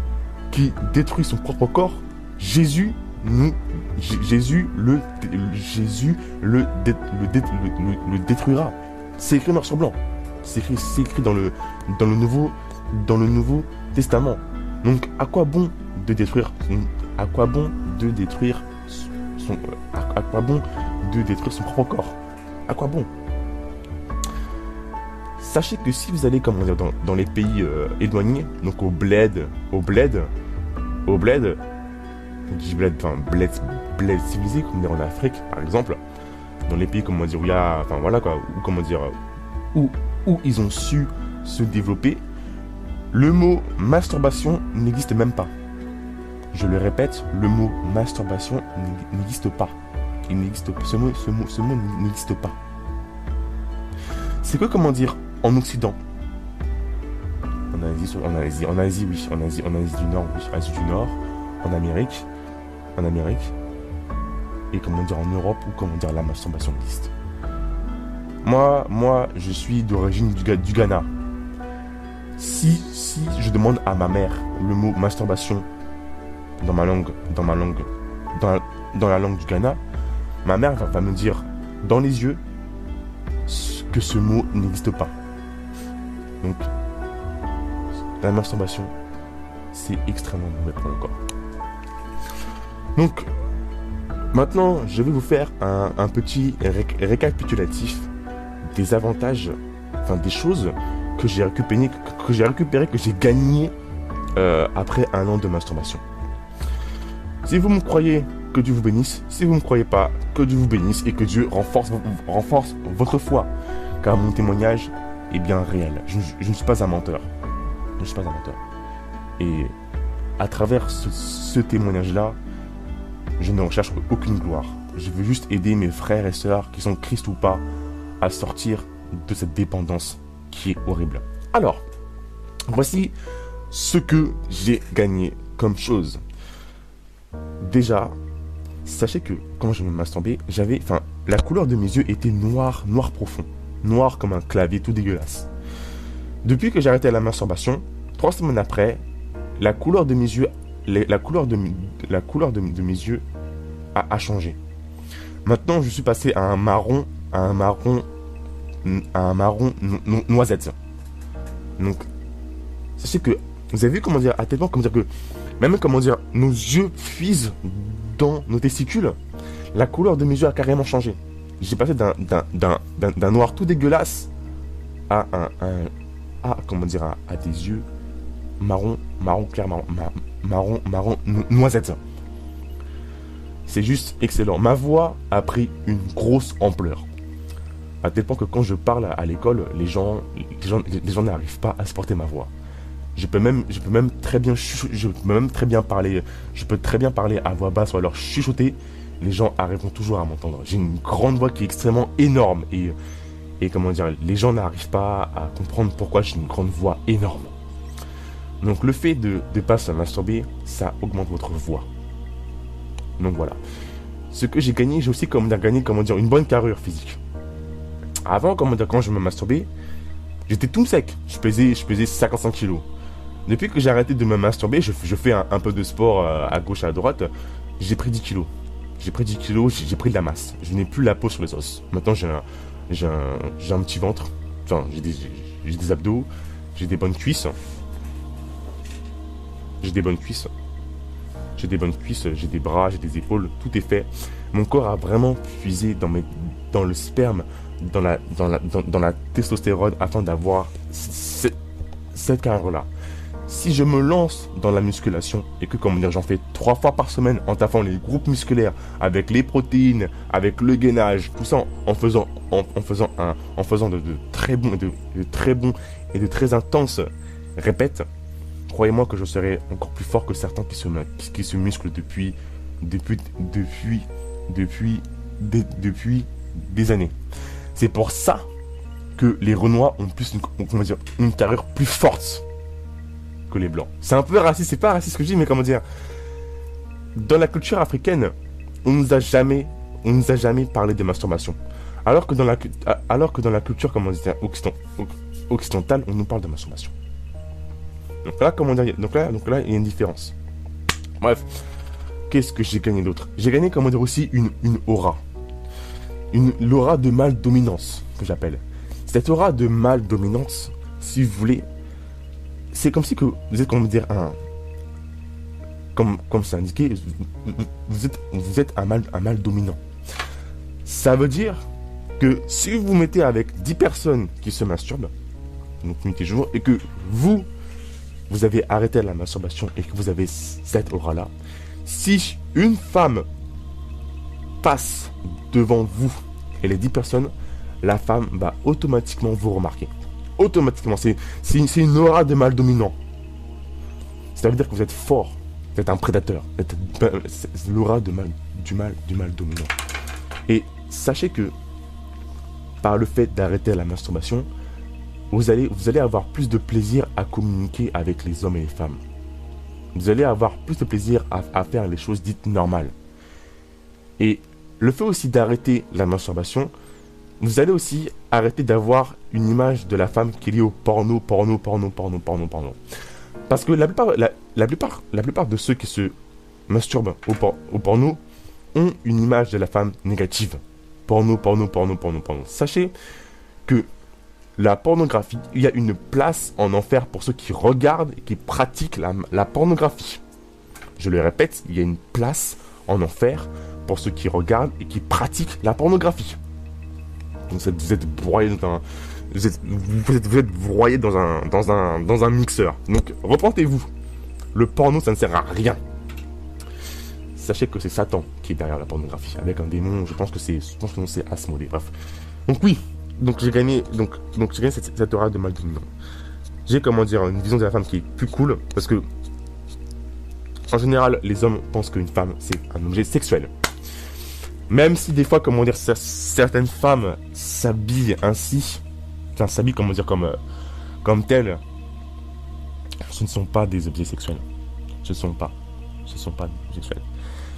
qui détruit son propre corps, Jésus le détruira. C'est écrit noir sur blanc. C'est écrit dans le Nouveau Testament. Donc à quoi bon de détruire son propre corps? À quoi bon? Sachez que si vous allez dans les pays éloignés, donc au bled civilisé, comme dire en Afrique par exemple, dans les pays où ils ont su se développer, le mot masturbation n'existe même pas. Je le répète, le mot masturbation n'existe pas. Ce mot n'existe pas. C'est que en Occident, en Asie du Nord, Asie du Nord, en Amérique, et en Europe où la masturbation existe. Moi, je suis d'origine du Ghana. Si je demande à ma mère le mot masturbation dans la langue du Ghana, ma mère va me dire dans les yeux que ce mot n'existe pas. Donc, la masturbation, c'est extrêmement mauvais pour le corps. Donc, maintenant, je vais vous faire un petit récapitulatif des avantages, enfin des choses que j'ai récupéré, que j'ai gagné après un an de masturbation. Si vous me croyez, que Dieu vous bénisse. Si vous ne me croyez pas, que Dieu vous bénisse et que Dieu renforce votre foi. Car mon témoignage est bien réel. Je ne suis pas un menteur. Je ne suis pas un menteur. Et à travers ce témoignage-là, je ne recherche aucune gloire. Je veux juste aider mes frères et sœurs, qui sont Christ ou pas, à sortir de cette dépendance qui est horrible. Alors, voici ce que j'ai gagné comme chose. Déjà, sachez que quand je me masturbais, la couleur de mes yeux était noir profond. Noir comme un clavier tout dégueulasse. Depuis que j'ai arrêté la masturbation, 3 semaines après, la couleur de mes yeux, la couleur de mes yeux a changé. Maintenant, je suis passé à un marron noisette. Donc, sachez que, vous avez vu comment dire, à tel point, comment dire que, même comment dire, nos yeux fuisent dans nos testicules, la couleur de mes yeux a carrément changé. J'ai passé d'un noir tout dégueulasse à des yeux marron clair, marron noisette. C'est juste excellent. Ma voix a pris une grosse ampleur. À tel point que quand je parle à l'école, les gens n'arrivent pas à supporter ma voix. Je peux même très bien parler à voix basse ou alors chuchoter. Les gens arriveront toujours à m'entendre. J'ai une grande voix qui est extrêmement énorme et comment dire, les gens n'arrivent pas à comprendre pourquoi j'ai une grande voix énorme. Donc le fait de pas se masturber, ça augmente votre voix. Donc voilà. Ce que j'ai gagné, j'ai aussi gagné une bonne carrure physique. Avant, quand je me masturbais, j'étais tout sec. Je pesais 55 kilos. Depuis que j'ai arrêté de me masturber, je fais un peu de sport à gauche et à droite, j'ai pris 10 kilos. J'ai pris de la masse. Je n'ai plus la peau sur les os. Maintenant, j'ai un petit ventre. Enfin, j'ai des abdos. J'ai des bonnes cuisses. J'ai des bras, j'ai des épaules. Tout est fait. Mon corps a vraiment puisé dans le sperme, dans la testostérone afin d'avoir cette carrière-là. Si je me lance dans la musculation et que j'en fais 3 fois par semaine en taffant les groupes musculaires avec les protéines, avec le gainage, tout ça en faisant de très bons et de très intenses répètes, croyez-moi que je serai encore plus fort que certains qui se musclent depuis des années. C'est pour ça que les Renois ont une carrure plus forte que les Blancs. C'est un peu raciste, c'est pas raciste ce que je dis, mais dans la culture africaine, on nous a jamais parlé de masturbation. Alors que dans la culture occidentale, on nous parle de masturbation. Donc là, il y a une différence. Bref, qu'est-ce que j'ai gagné d'autre? J'ai gagné, aussi une aura. L'aura de mâle dominance, que j'appelle. Cette aura de mâle dominance, si vous voulez, c'est comme si que vous êtes, comme c'est indiqué, vous êtes un mâle dominant. Ça veut dire que si vous mettez avec 10 personnes qui se masturbent, donc nuit et jour, et que vous avez arrêté la masturbation et que vous avez cette aura-là, si une femme passe devant vous et les 10 personnes, la femme va automatiquement vous remarquer. Automatiquement, c'est une aura de mâle dominant. Ça veut dire que vous êtes fort, vous êtes un prédateur. C'est l'aura du mâle dominant. Et sachez que par le fait d'arrêter la masturbation, vous allez avoir plus de plaisir à communiquer avec les hommes et les femmes. Vous allez avoir plus de plaisir à faire les choses dites normales. Et le fait aussi d'arrêter la masturbation, vous allez aussi arrêter d'avoir une image de la femme qui est liée au porno. Parce que la plupart de ceux qui se masturbent au porno ont une image de la femme négative. Porno, porno, porno, porno, porno. Sachez que la pornographie, il y a une place en enfer pour ceux qui regardent et qui pratiquent la pornographie. Je le répète, il y a une place en enfer pour ceux qui regardent et qui pratiquent la pornographie. Donc vous êtes broyé dans un... Vous êtes broyé dans un mixeur. Donc repentez-vous. Le porno, ça ne sert à rien. Sachez que c'est Satan qui est derrière la pornographie. Avec un démon, je pense que c'est Asmodée. Bref. Donc oui. Donc j'ai gagné cette aura de Maldonado. J'ai une vision de la femme qui est plus cool. Parce que en général, les hommes pensent qu'une femme, c'est un objet sexuel. Même si des fois, certaines femmes s'habillent ainsi, s'habillent, comme telles, ce ne sont pas des objets sexuels. Ce ne sont pas des objets sexuels.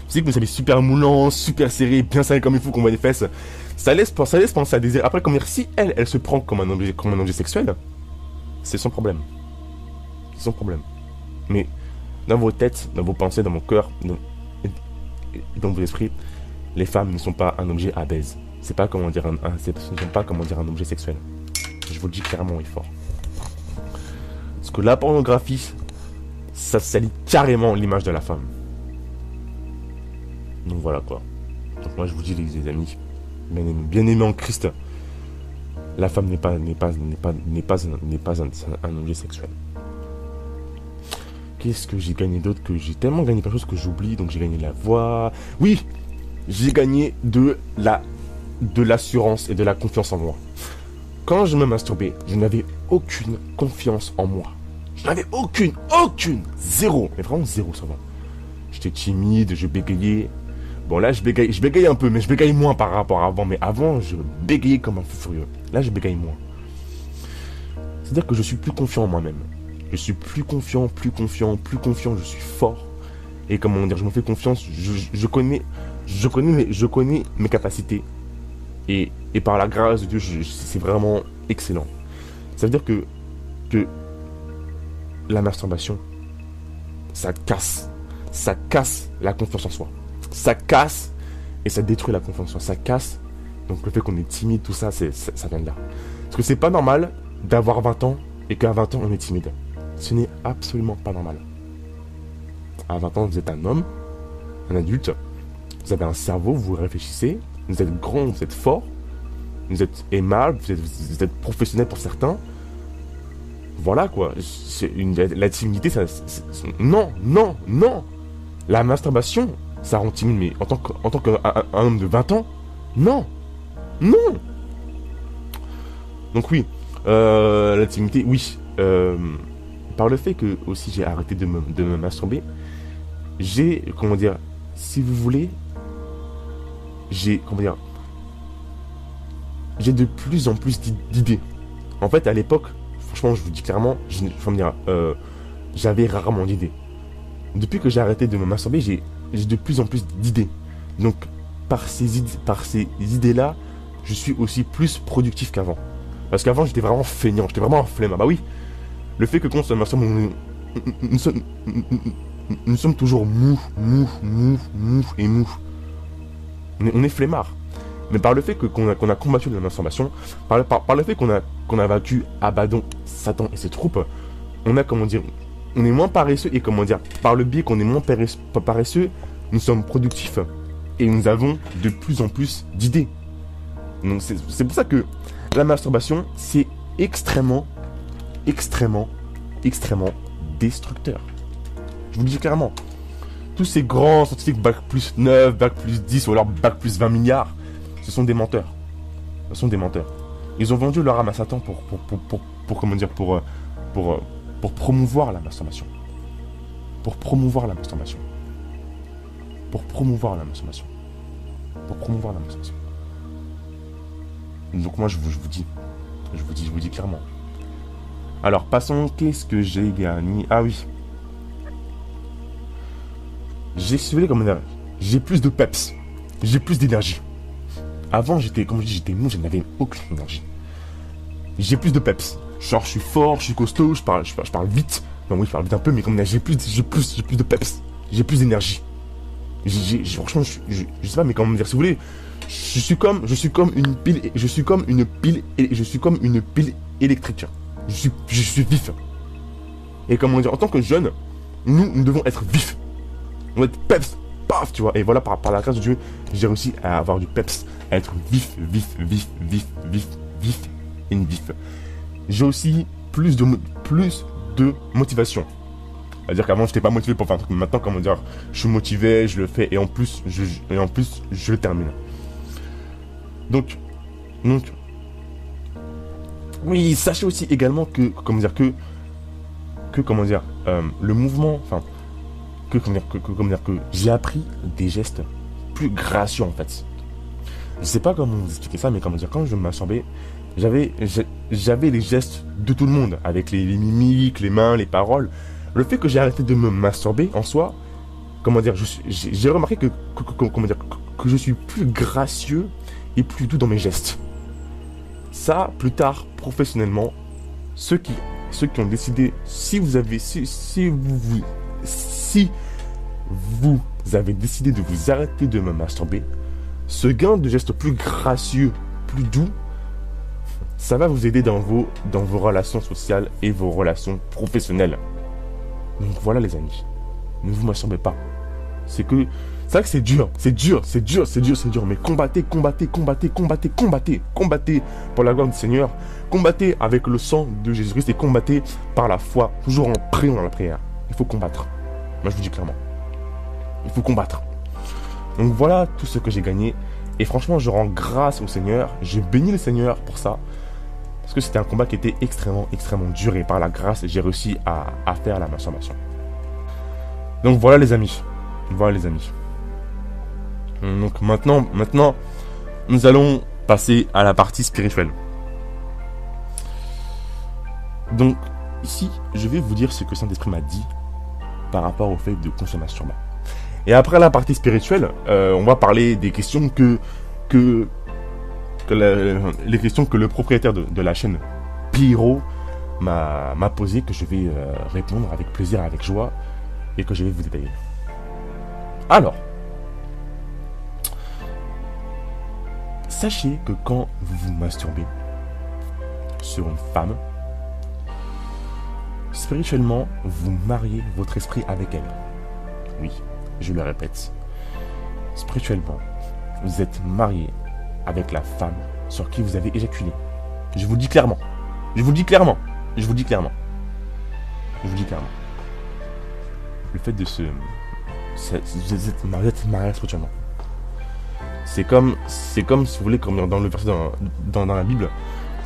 Vous savez que vous habillez super moulant, super serré, bien serré comme il faut, qu'on voit des fesses. Ça laisse penser à des... Après, si elle se prend comme un objet sexuel, c'est son problème. C'est son problème. Mais dans vos têtes, dans vos pensées, dans vos cœurs, dans vos esprits, les femmes ne sont pas un objet à baise. Ce ne sont pas un objet sexuel. Je vous le dis clairement et fort. Parce que la pornographie, ça salit carrément l'image de la femme. Donc voilà quoi. Donc moi je vous dis les amis, bien aimés en Christ, la femme n'est pas un objet sexuel. Qu'est-ce que j'ai gagné d'autre, que j'ai tellement gagné plein de choses que j'oublie. Donc j'ai gagné la voix. Oui, j'ai gagné de l'assurance et de la confiance en moi. Quand je me masturbais, je n'avais aucune confiance en moi. Je n'avais aucune, zéro, mais vraiment zéro, ça va. J'étais timide, je bégayais. Bon là je bégaye un peu, mais je bégaye moins par rapport à avant. Mais avant, je bégayais comme un fou furieux. Là, je bégaye moins. C'est-à-dire que je suis plus confiant en moi-même. Je suis plus confiant, je suis fort. Et je me fais confiance, je connais mes capacités. Et par la grâce de Dieu, c'est vraiment excellent. Ça veut dire que la masturbation, ça casse la confiance en soi. Ça casse et ça détruit la confiance en soi. Ça casse, donc le fait qu'on est timide, tout ça, ça vient de là. Parce que c'est pas normal d'avoir 20 ans et qu'à 20 ans on est timide. Ce n'est absolument pas normal. À 20 ans, vous êtes un homme, un adulte, vous avez un cerveau, vous réfléchissez, vous êtes grand, vous êtes fort, vous êtes aimable, vous êtes professionnel pour certains. Voilà quoi. La timidité, non. La masturbation, ça rend timide, mais en tant qu'un homme de 20 ans, non. Donc oui, la timidité, oui. Par le fait que aussi j'ai arrêté de me masturber, j'ai, si vous voulez, j'ai de plus en plus d'idées. En fait, à l'époque, franchement, je vous dis clairement, j'avais rarement d'idées. Depuis que j'ai arrêté de me masturber, j'ai de plus en plus d'idées. Donc, par ces idées-là, je suis aussi plus productif qu'avant. Parce qu'avant, j'étais vraiment feignant, j'étais vraiment un flemmard. Bah oui, le fait que quand on se masturbe, nous sommes toujours mou. On est flemmard. Mais par le fait qu'on a combattu la masturbation, par le fait qu'on a vaincu Abaddon, Satan et ses troupes, on est moins paresseux et par le biais qu'on est moins paresseux, nous sommes productifs et nous avons de plus en plus d'idées. Donc c'est pour ça que la masturbation, c'est extrêmement destructeur. Je vous le dis clairement. Tous ces grands scientifiques bac plus 9, bac plus 10 ou alors bac plus 20 milliards, ce sont des menteurs. Ils ont vendu leur âme à Satan pour promouvoir la masturbation. Donc moi je vous dis clairement. Alors passons, qu'est-ce que j'ai gagné? Ah oui. J'ai plus de peps. J'ai plus d'énergie. Avant j'étais mou, je n'avais aucune énergie. J'ai plus de peps. Genre je suis fort, je suis costaud, je parle vite. Non oui, je parle vite un peu, mais j'ai plus de peps. J'ai plus d'énergie. Franchement, je sais pas, mais comment dire, si vous voulez, je suis comme une pile, je suis comme une pile électrique. Je suis vif. Et comment dire, en tant que jeune, nous devons être vifs. On doit être peps, paf, tu vois. Et voilà, par la grâce de Dieu, j'ai réussi à avoir du peps, à être vif et vif. J'ai aussi plus de motivation. C'est-à-dire qu'avant, je n'étais pas motivé pour faire un truc. Mais maintenant, comment dire, je suis motivé, je le fais et en plus, je le termine. Donc, oui, sachez aussi également que le mouvement, enfin, que j'ai appris des gestes plus gracieux en fait. Je sais pas comment vous expliquer ça, mais comment dire, quand je me masturbais, j'avais les gestes de tout le monde, avec les mimiques, les mains, les paroles. Le fait que j'ai arrêté de me masturber en soi, comment dire, j'ai remarqué que je suis plus gracieux et plus doux dans mes gestes. Ça, plus tard, professionnellement, ceux qui ont décidé, si vous avez décidé de vous arrêter de me masturber, ce gain de gestes plus gracieux, plus doux, ça va vous aider dans vos relations sociales et vos relations professionnelles. Donc voilà les amis, ne vous masturbez pas. C'est vrai que c'est dur, mais combattez pour la gloire du Seigneur, combattez avec le sang de Jésus-Christ et combattez par la foi, toujours en priant dans la prière. Il faut combattre. Moi je vous dis clairement, il faut combattre. Donc voilà tout ce que j'ai gagné et franchement je rends grâce au Seigneur, je bénis le Seigneur pour ça. Parce que c'était un combat qui était extrêmement dur et par la grâce, j'ai réussi à faire la masturbation. Donc voilà les amis. Donc maintenant, nous allons passer à la partie spirituelle. Donc ici, je vais vous dire ce que Saint-Esprit m'a dit par rapport au fait de consommer masturbant. Et après la partie spirituelle, on va parler des questions les questions que le propriétaire de la chaîne Pyro m'a posé, que je vais répondre avec plaisir, avec joie, et que je vais vous détailler. Alors, sachez que quand vous vous masturbez sur une femme, spirituellement, vous mariez votre esprit avec elle. Oui, je le répète. Spirituellement, vous êtes marié avec la femme sur qui vous avez éjaculé. Je vous le dis clairement. Le fait de vous êtes marié spirituellement. C'est comme si vous voulez, comme dans le verset dans la Bible,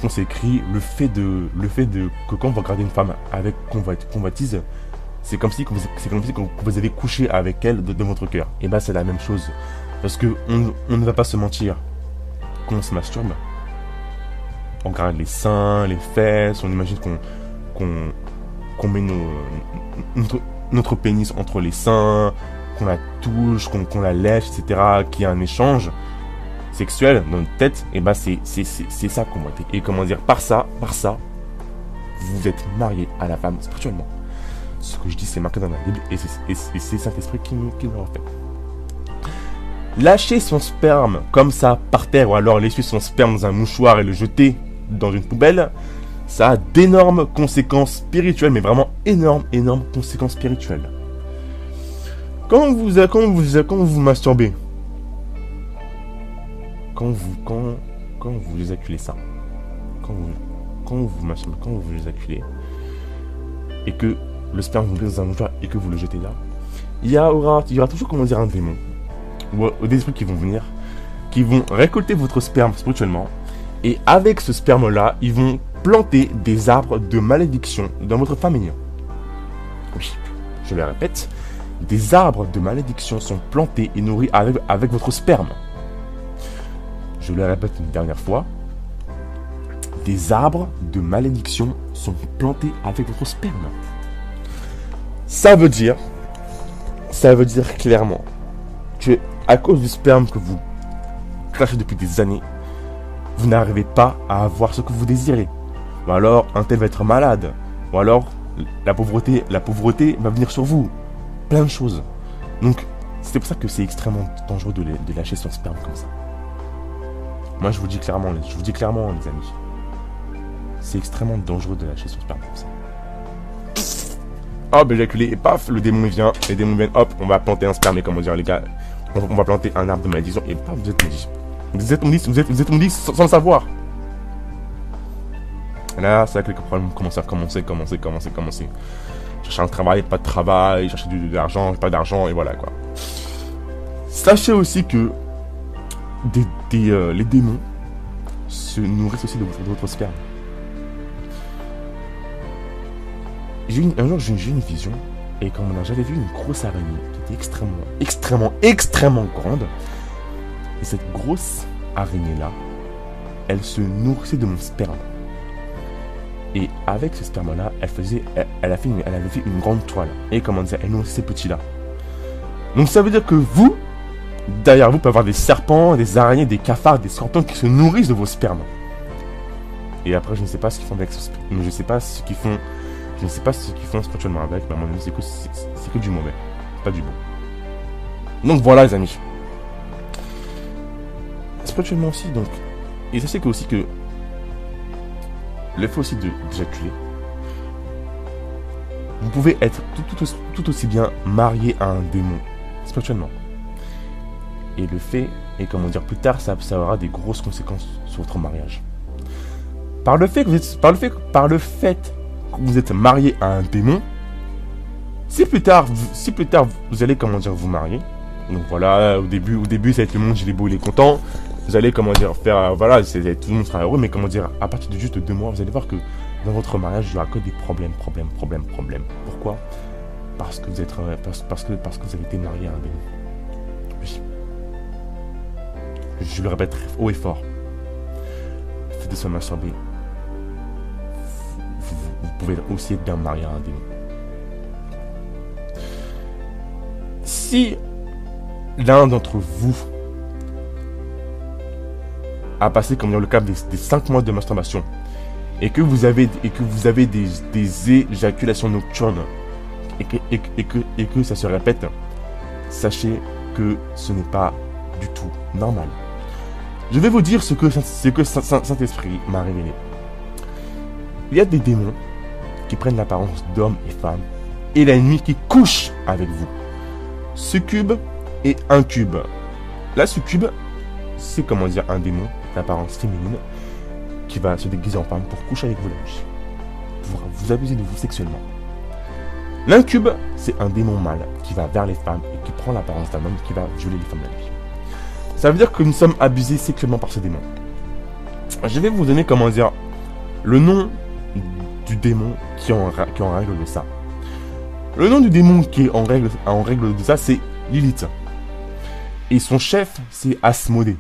on s'écrit le fait de que quand vous regardez une femme avec convoitise, c'est comme si vous avez couché avec elle de votre cœur. Et ben c'est la même chose, parce que on ne va pas se mentir. Quand on se masturbe, on regarde les seins, les fesses, on imagine qu'on met notre pénis entre les seins, qu'on la touche, qu'on la lèche, etc., qu'il y a un échange sexuel dans notre tête. Et ben c'est ça qu'on voit. Et comment dire, par ça, vous êtes marié à la femme spirituellement. Ce que je dis, c'est marqué dans la Bible, et c'est Saint-Esprit qui me refait. Lâcher son sperme comme ça par terre, ou alors laisser son sperme dans un mouchoir et le jeter dans une poubelle, ça a d'énormes conséquences spirituelles, mais vraiment énormes conséquences spirituelles. Quand vous masturbez, quand vous éjaculez ça, quand vous masturbez, quand vous éjaculez, et que le sperme vous glisse dans un mouchoir et que vous le jetez là, il y aura toujours, comment dire, un démon ou des esprits qui vont venir, qui vont récolter votre sperme spirituellement, et avec ce sperme là, ils vont planter des arbres de malédiction dans votre famille. Oui, je le répète, des arbres de malédiction sont plantés et nourris avec votre sperme. Je le répète une dernière fois, des arbres de malédiction sont plantés avec votre sperme. Ça veut dire clairement que à cause du sperme que vous crachez depuis des années, vous n'arrivez pas à avoir ce que vous désirez. Ou alors un tel va être malade. Ou alors la pauvreté va venir sur vous. Plein de choses. Donc C'est pour ça que c'est extrêmement dangereux de lâcher son sperme comme ça. Moi, je vous dis clairement, les amis. C'est extrêmement dangereux de lâcher son sperme comme ça. Hop, éjaculé, et paf, le démon vient. Les démons viennent, hop, on va planter un sperme. Et comment dire, les gars, on va planter un arbre de malédiction. Et paf, vous êtes maudits. Vous êtes maudits sans le savoir. Et là, c'est là que les problèmes commencent à commencer. Chercher un travail, pas de travail, chercher de l'argent, pas d'argent, et voilà quoi. Sachez aussi que les démons se nourrissent aussi de votre sperme. Un jour, j'ai eu une vision, et comme j'avais vu une grosse araignée qui était extrêmement grande. Et cette grosse araignée-là, elle se nourrissait de mon sperme. Et avec ce sperme-là, elle avait fait une grande toile. Et comment dire, elle nourrissait ces petits-là. Donc ça veut dire que vous, derrière vous, pouvez avoir des serpents, des araignées, des cafards, des scorpions qui se nourrissent de vos spermes. Et après, je ne sais pas ce qu'ils font avec ce sperme. Je ne sais pas ce qu'ils font spirituellement avec, mais à mon avis, c'est que du mauvais, pas du bon. Donc voilà, les amis. Spirituellement aussi, donc. Et sachez que aussi que le fait aussi d'éjaculer, vous pouvez être tout aussi bien marié à un démon, spirituellement. Et le fait, et comment dire, plus tard, ça aura des grosses conséquences sur votre mariage. Par le fait que vous êtes marié à un démon, si plus tard vous allez, comment dire, vous marier. Donc voilà, au début ça va être le monde, il est beau, il est content. Vous allez, comment dire, faire, voilà, tout le monde sera heureux, mais comment dire, à partir de juste 2 mois, vous allez voir que dans votre mariage, il n'y aura que des problèmes. Pourquoi? Parce que vous avez été marié à un démon. Oui. Je le répète haut et fort. Le fait de se masturber, vous pouvez aussi être bien marié à un démon. Si l'un d'entre vous a passé, comme dans le cas des 5 mois de masturbation, et que vous avez des éjaculations nocturnes, et que ça se répète, sachez que ce n'est pas du tout normal. Je vais vous dire ce que Saint-Esprit m'a révélé. Il y a des démons qui prennent l'apparence d'hommes et femmes, et la nuit qui couchent avec vous. Succube et incube. La succube, c'est, comment dire, un démon d'apparence féminine qui va se déguiser en femme pour coucher avec vous la nuit, pour vous abuser de vous sexuellement. L'incube, c'est un démon mâle qui va vers les femmes et qui prend l'apparence d'un homme qui va violer les femmes la nuit. Ça veut dire que nous sommes abusés sexuellement par ce démon. Je vais vous donner, comment dire, le nom du démon qui est en règle de ça. Le nom du démon qui est en règle de ça, c'est Lilith. Et son chef, c'est Asmodée.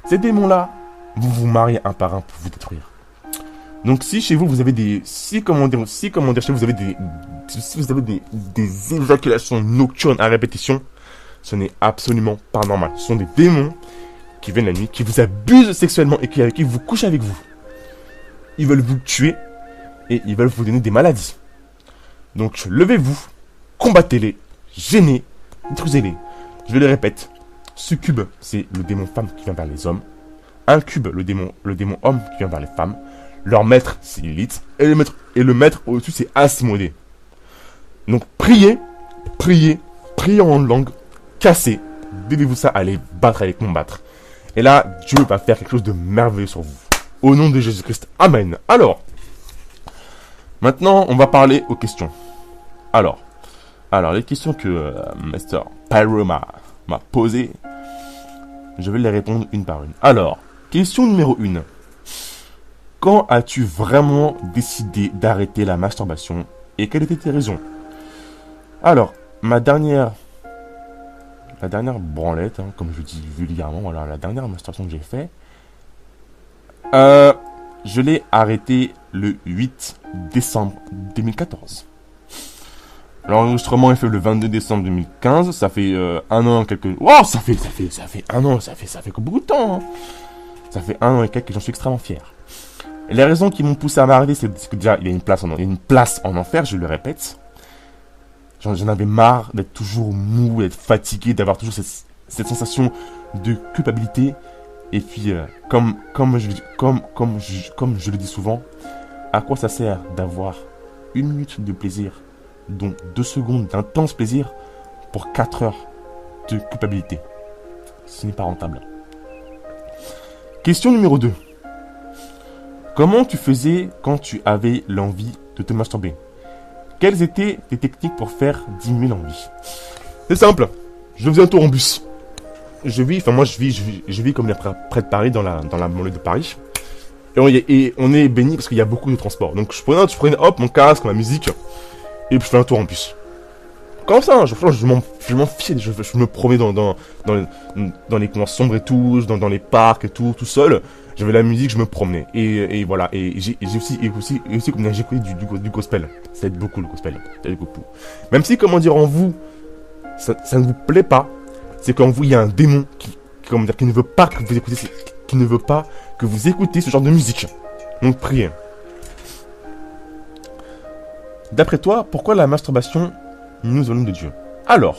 Ces démons-là, vous vous mariez un par un pour vous détruire. Donc si chez vous, vous avez si vous avez des éjaculations nocturnes à répétition, ce n'est absolument pas normal. Ce sont des démons qui viennent la nuit, qui vous abusent sexuellement et qui vous couchent avec vous. Ils veulent vous tuer et ils veulent vous donner des maladies. Donc levez-vous, combattez-les, gênez, détruisez-les. Je le répète, succube, c'est le démon femme qui vient vers les hommes. Incube, le démon homme qui vient vers les femmes. Leur maître, c'est Lilith. Et le maître au-dessus, c'est Asmodée. Donc priez en langue, cassez. Donnez-vous ça, allez battre avec mon battre. Et là, Dieu va faire quelque chose de merveilleux sur vous. Au nom de Jésus-Christ. Amen. Alors, maintenant, on va parler aux questions. Alors, les questions que Master Pyro m'a posées, je vais les répondre une par une. Alors, question numéro 1. Quand as-tu vraiment décidé d'arrêter la masturbation et quelles étaient tes raisons? Alors, la dernière branlette, comme je dis vulgairement, voilà, la dernière masturbation que j'ai fait, je l'ai arrêté le 8 décembre 2014. L'enregistrement est fait le 22 décembre 2015. Ça fait 1 an et quelques... Wow, ça fait 1 an, ça fait beaucoup de temps. Ça fait 1 an et quelques et j'en suis extrêmement fier. Et les raisons qui m'ont poussé à m'arrêter, c'est que déjà, il y a une place en enfer, je le répète. J'en avais marre d'être toujours mou, d'être fatigué, d'avoir toujours cette sensation de culpabilité. Et puis, comme je le dis souvent, à quoi ça sert d'avoir 1 minute de plaisir, dont 2 secondes d'intense plaisir, pour 4 heures de culpabilité? Ce n'est pas rentable. Question numéro 2. Comment tu faisais quand tu avais l'envie de te masturber? Quelles étaient tes techniques pour faire diminuer l'envie? C'est simple. Je faisais un tour en bus. Je vis comme près de Paris, dans la banlieue de Paris. Et on est béni parce qu'il y a beaucoup de transports. Donc je prenais hop, mon casque, ma musique, et puis je fais un tour en bus. Comme ça, je m'en fichais. Je me promenais dans les coins sombres et tout, dans les parcs et tout seul. J'avais la musique, je me promenais. Et voilà. Et j'ai aussi comme j'ai écouté du gospel. Ça aide beaucoup le gospel. Ça aide beaucoup. Même si, comment dire, en vous, ça ne vous plaît pas, c'est qu'en vous, il y a un démon qui ne veut pas que vous écoutiez, qui ne veut pas que vous écoutez ce genre de musique. Donc priez. D'après toi, pourquoi la masturbation nous éloigne de Dieu? Alors,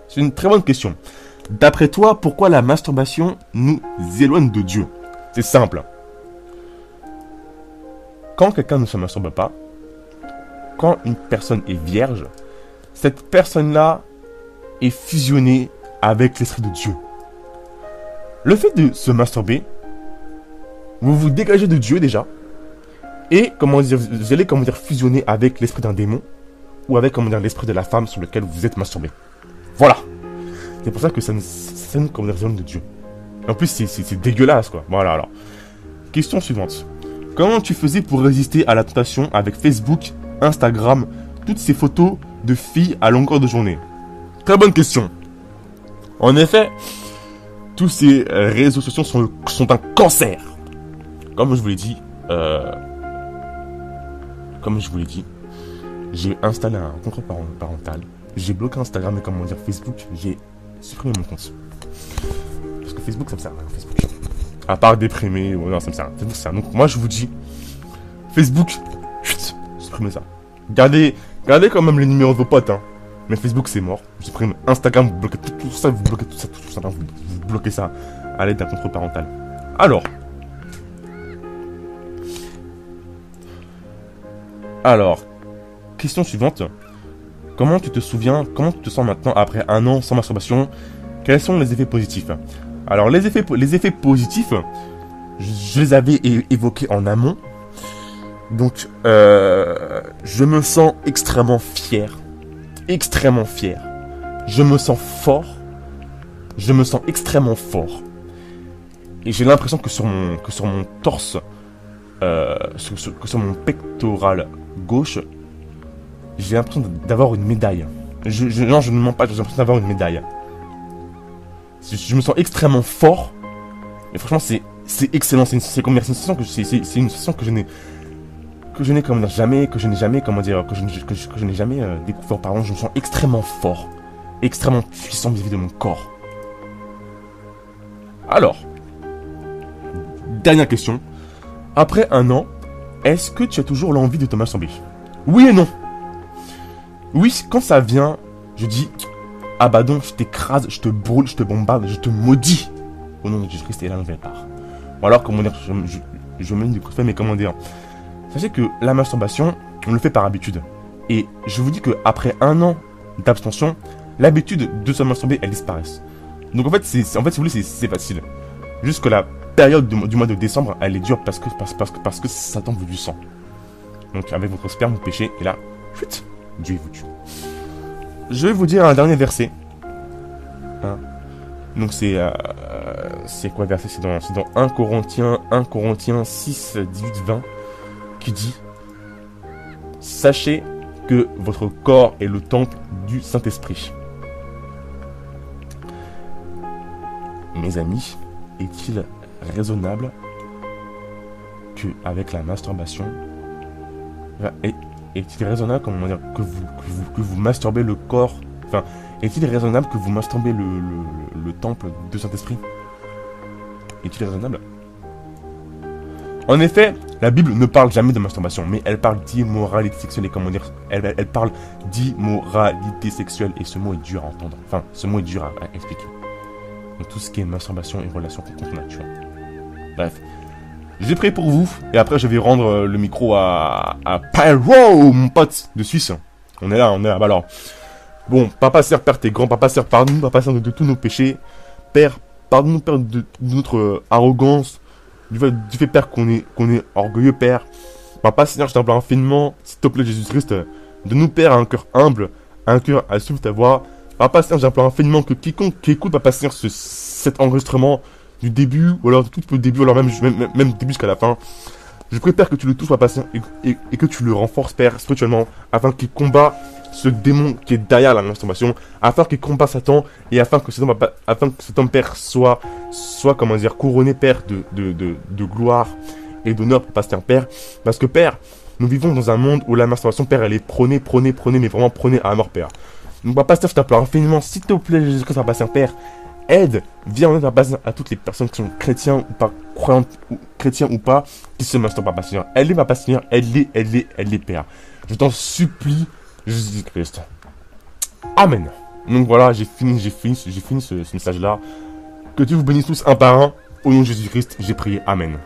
c'est une très bonne question. D'après toi, pourquoi la masturbation nous éloigne de Dieu? C'est simple. Quand quelqu'un ne se masturbe pas, quand une personne est vierge, cette personne-là est fusionnée avec l'Esprit de Dieu. Le fait de se masturber, vous vous dégagez de Dieu déjà, et vous allez fusionner avec l'esprit d'un démon, ou avec l'esprit de la femme sur lequel vous êtes masturbé. Voilà. C'est pour ça que ça nous éloigne de Dieu. En plus, c'est dégueulasse, quoi. Voilà, alors. Question suivante. Comment tu faisais pour résister à la tentation avec Facebook, Instagram, toutes ces photos de filles à longueur de journée? Très bonne question. En effet, tous ces réseaux sociaux sont un cancer. Comme je vous l'ai dit, j'ai installé un contrôle parental. J'ai bloqué Instagram et Facebook. J'ai supprimé mon compte. Parce que Facebook, ça me sert à rien, Facebook. À part déprimer, non, ça me sert à rien. Donc moi, je vous dis, Facebook, chut, supprimez ça. Gardez quand même les numéros de vos potes, hein. Mais Facebook, c'est mort. Je supprime Instagram, vous bloquez tout ça, vous bloquez ça à l'aide d'un contrôle parental. Alors, question suivante. Comment tu te sens maintenant après 1 an sans masturbation? Quels sont les effets positifs? Alors, les effets positifs, je les avais évoqués en amont. Donc, je me sens extrêmement fier. Je me sens fort. Je me sens extrêmement fort. Et j'ai l'impression que sur mon torse, que sur mon pectoral gauche, j'ai l'impression d'avoir une médaille. Non, je ne mens pas, j'ai l'impression d'avoir une médaille. Je me sens extrêmement fort. Et franchement, c'est excellent. C'est une sensation que je n'ai jamais découvert. Pardon, je me sens extrêmement fort, extrêmement puissant vis-à-vis de mon corps. Alors, dernière question. Après 1 an, est-ce que tu as toujours l'envie de te masturber? Oui et non. Oui, quand ça vient, je dis, ah bah donc, je t'écrase, je te brûle, je te bombarde, je te maudis. Au nom de Jésus-Christ et là, je part. Ou alors, je mène du coup de fait, mais comment dire. Sachez que la masturbation, on le fait par habitude. Et je vous dis qu'après 1 an d'abstention, l'habitude de se masturber, elle disparaît. Donc en fait, si vous voulez, c'est facile. Juste que la période du mois de décembre, elle est dure parce que Satan veut du sang. Donc avec votre sperme, vous péchez, et là, chut, Dieu vous tue. Je vais vous dire un dernier verset. Hein. Donc c'est quoi le verset? C'est dans 1 Corinthiens 6, 18, 20, qui dit: sachez que votre corps est le temple du Saint-Esprit. Mes amis, est-il raisonnable que avec la masturbation, est-il raisonnable que vous masturbez le corps, enfin, est-il raisonnable que vous masturbez le temple du Saint-Esprit? Est-il raisonnable? En effet, La Bible ne parle jamais de masturbation, mais elle parle d'immoralité sexuelle et comment dire, elle parle d'immoralité sexuelle et ce mot est dur à entendre. Enfin, ce mot est dur à expliquer. Donc tout ce qui est masturbation et relation contre nature. Bref, j'ai prié pour vous et après je vais rendre le micro à Pyro, mon pote de Suisse. On est là. Bah alors, bon, papa, sœur, père, tes grands, papa, sœur, pardonne-nous, papa, sœur, de tous nos péchés. Père, pardonne-nous, père, de notre arrogance. Du fait, Père, qu'on est orgueilleux, Père. Papa, Seigneur, je t'en prie infiniment, s'il te plaît, Jésus-Christ, de nous, Père, un cœur humble, un cœur à suivre ta voix. Papa, Seigneur, j'en prie infiniment que quiconque qui écoute, Papa, Seigneur, cet enregistrement du début, ou alors tout le début, ou alors même début jusqu'à la fin. Je prie, Père, que tu le touches, Papa, Seigneur, et que tu le renforces, Père, spirituellement, afin qu'il combat ce démon qui est derrière la masturbation, afin qu'il combat Satan, et afin que cet homme, Père, soit comment dire, couronné, Père, de gloire et d'honneur, Papa, Père, parce que, Père, nous vivons dans un monde où la masturbation, Père, elle est prônée, mais vraiment prônée à la mort, Père. Donc, Papa, je t'implore infiniment, s'il te plaît, Jésus-Christ, Papa, Père, viens en aide à toutes les personnes qui sont chrétiens ou pas, croyantes, ou chrétiens ou pas, qui se masturbent, Papa, Seigneur. Aide-les, Papa, Seigneur, aide-les, Père. Je t'en supplie, Jésus-Christ. Amen. Donc voilà, j'ai fini ce message-là. Que Dieu vous bénisse tous un par un. Au nom de Jésus-Christ, j'ai prié. Amen.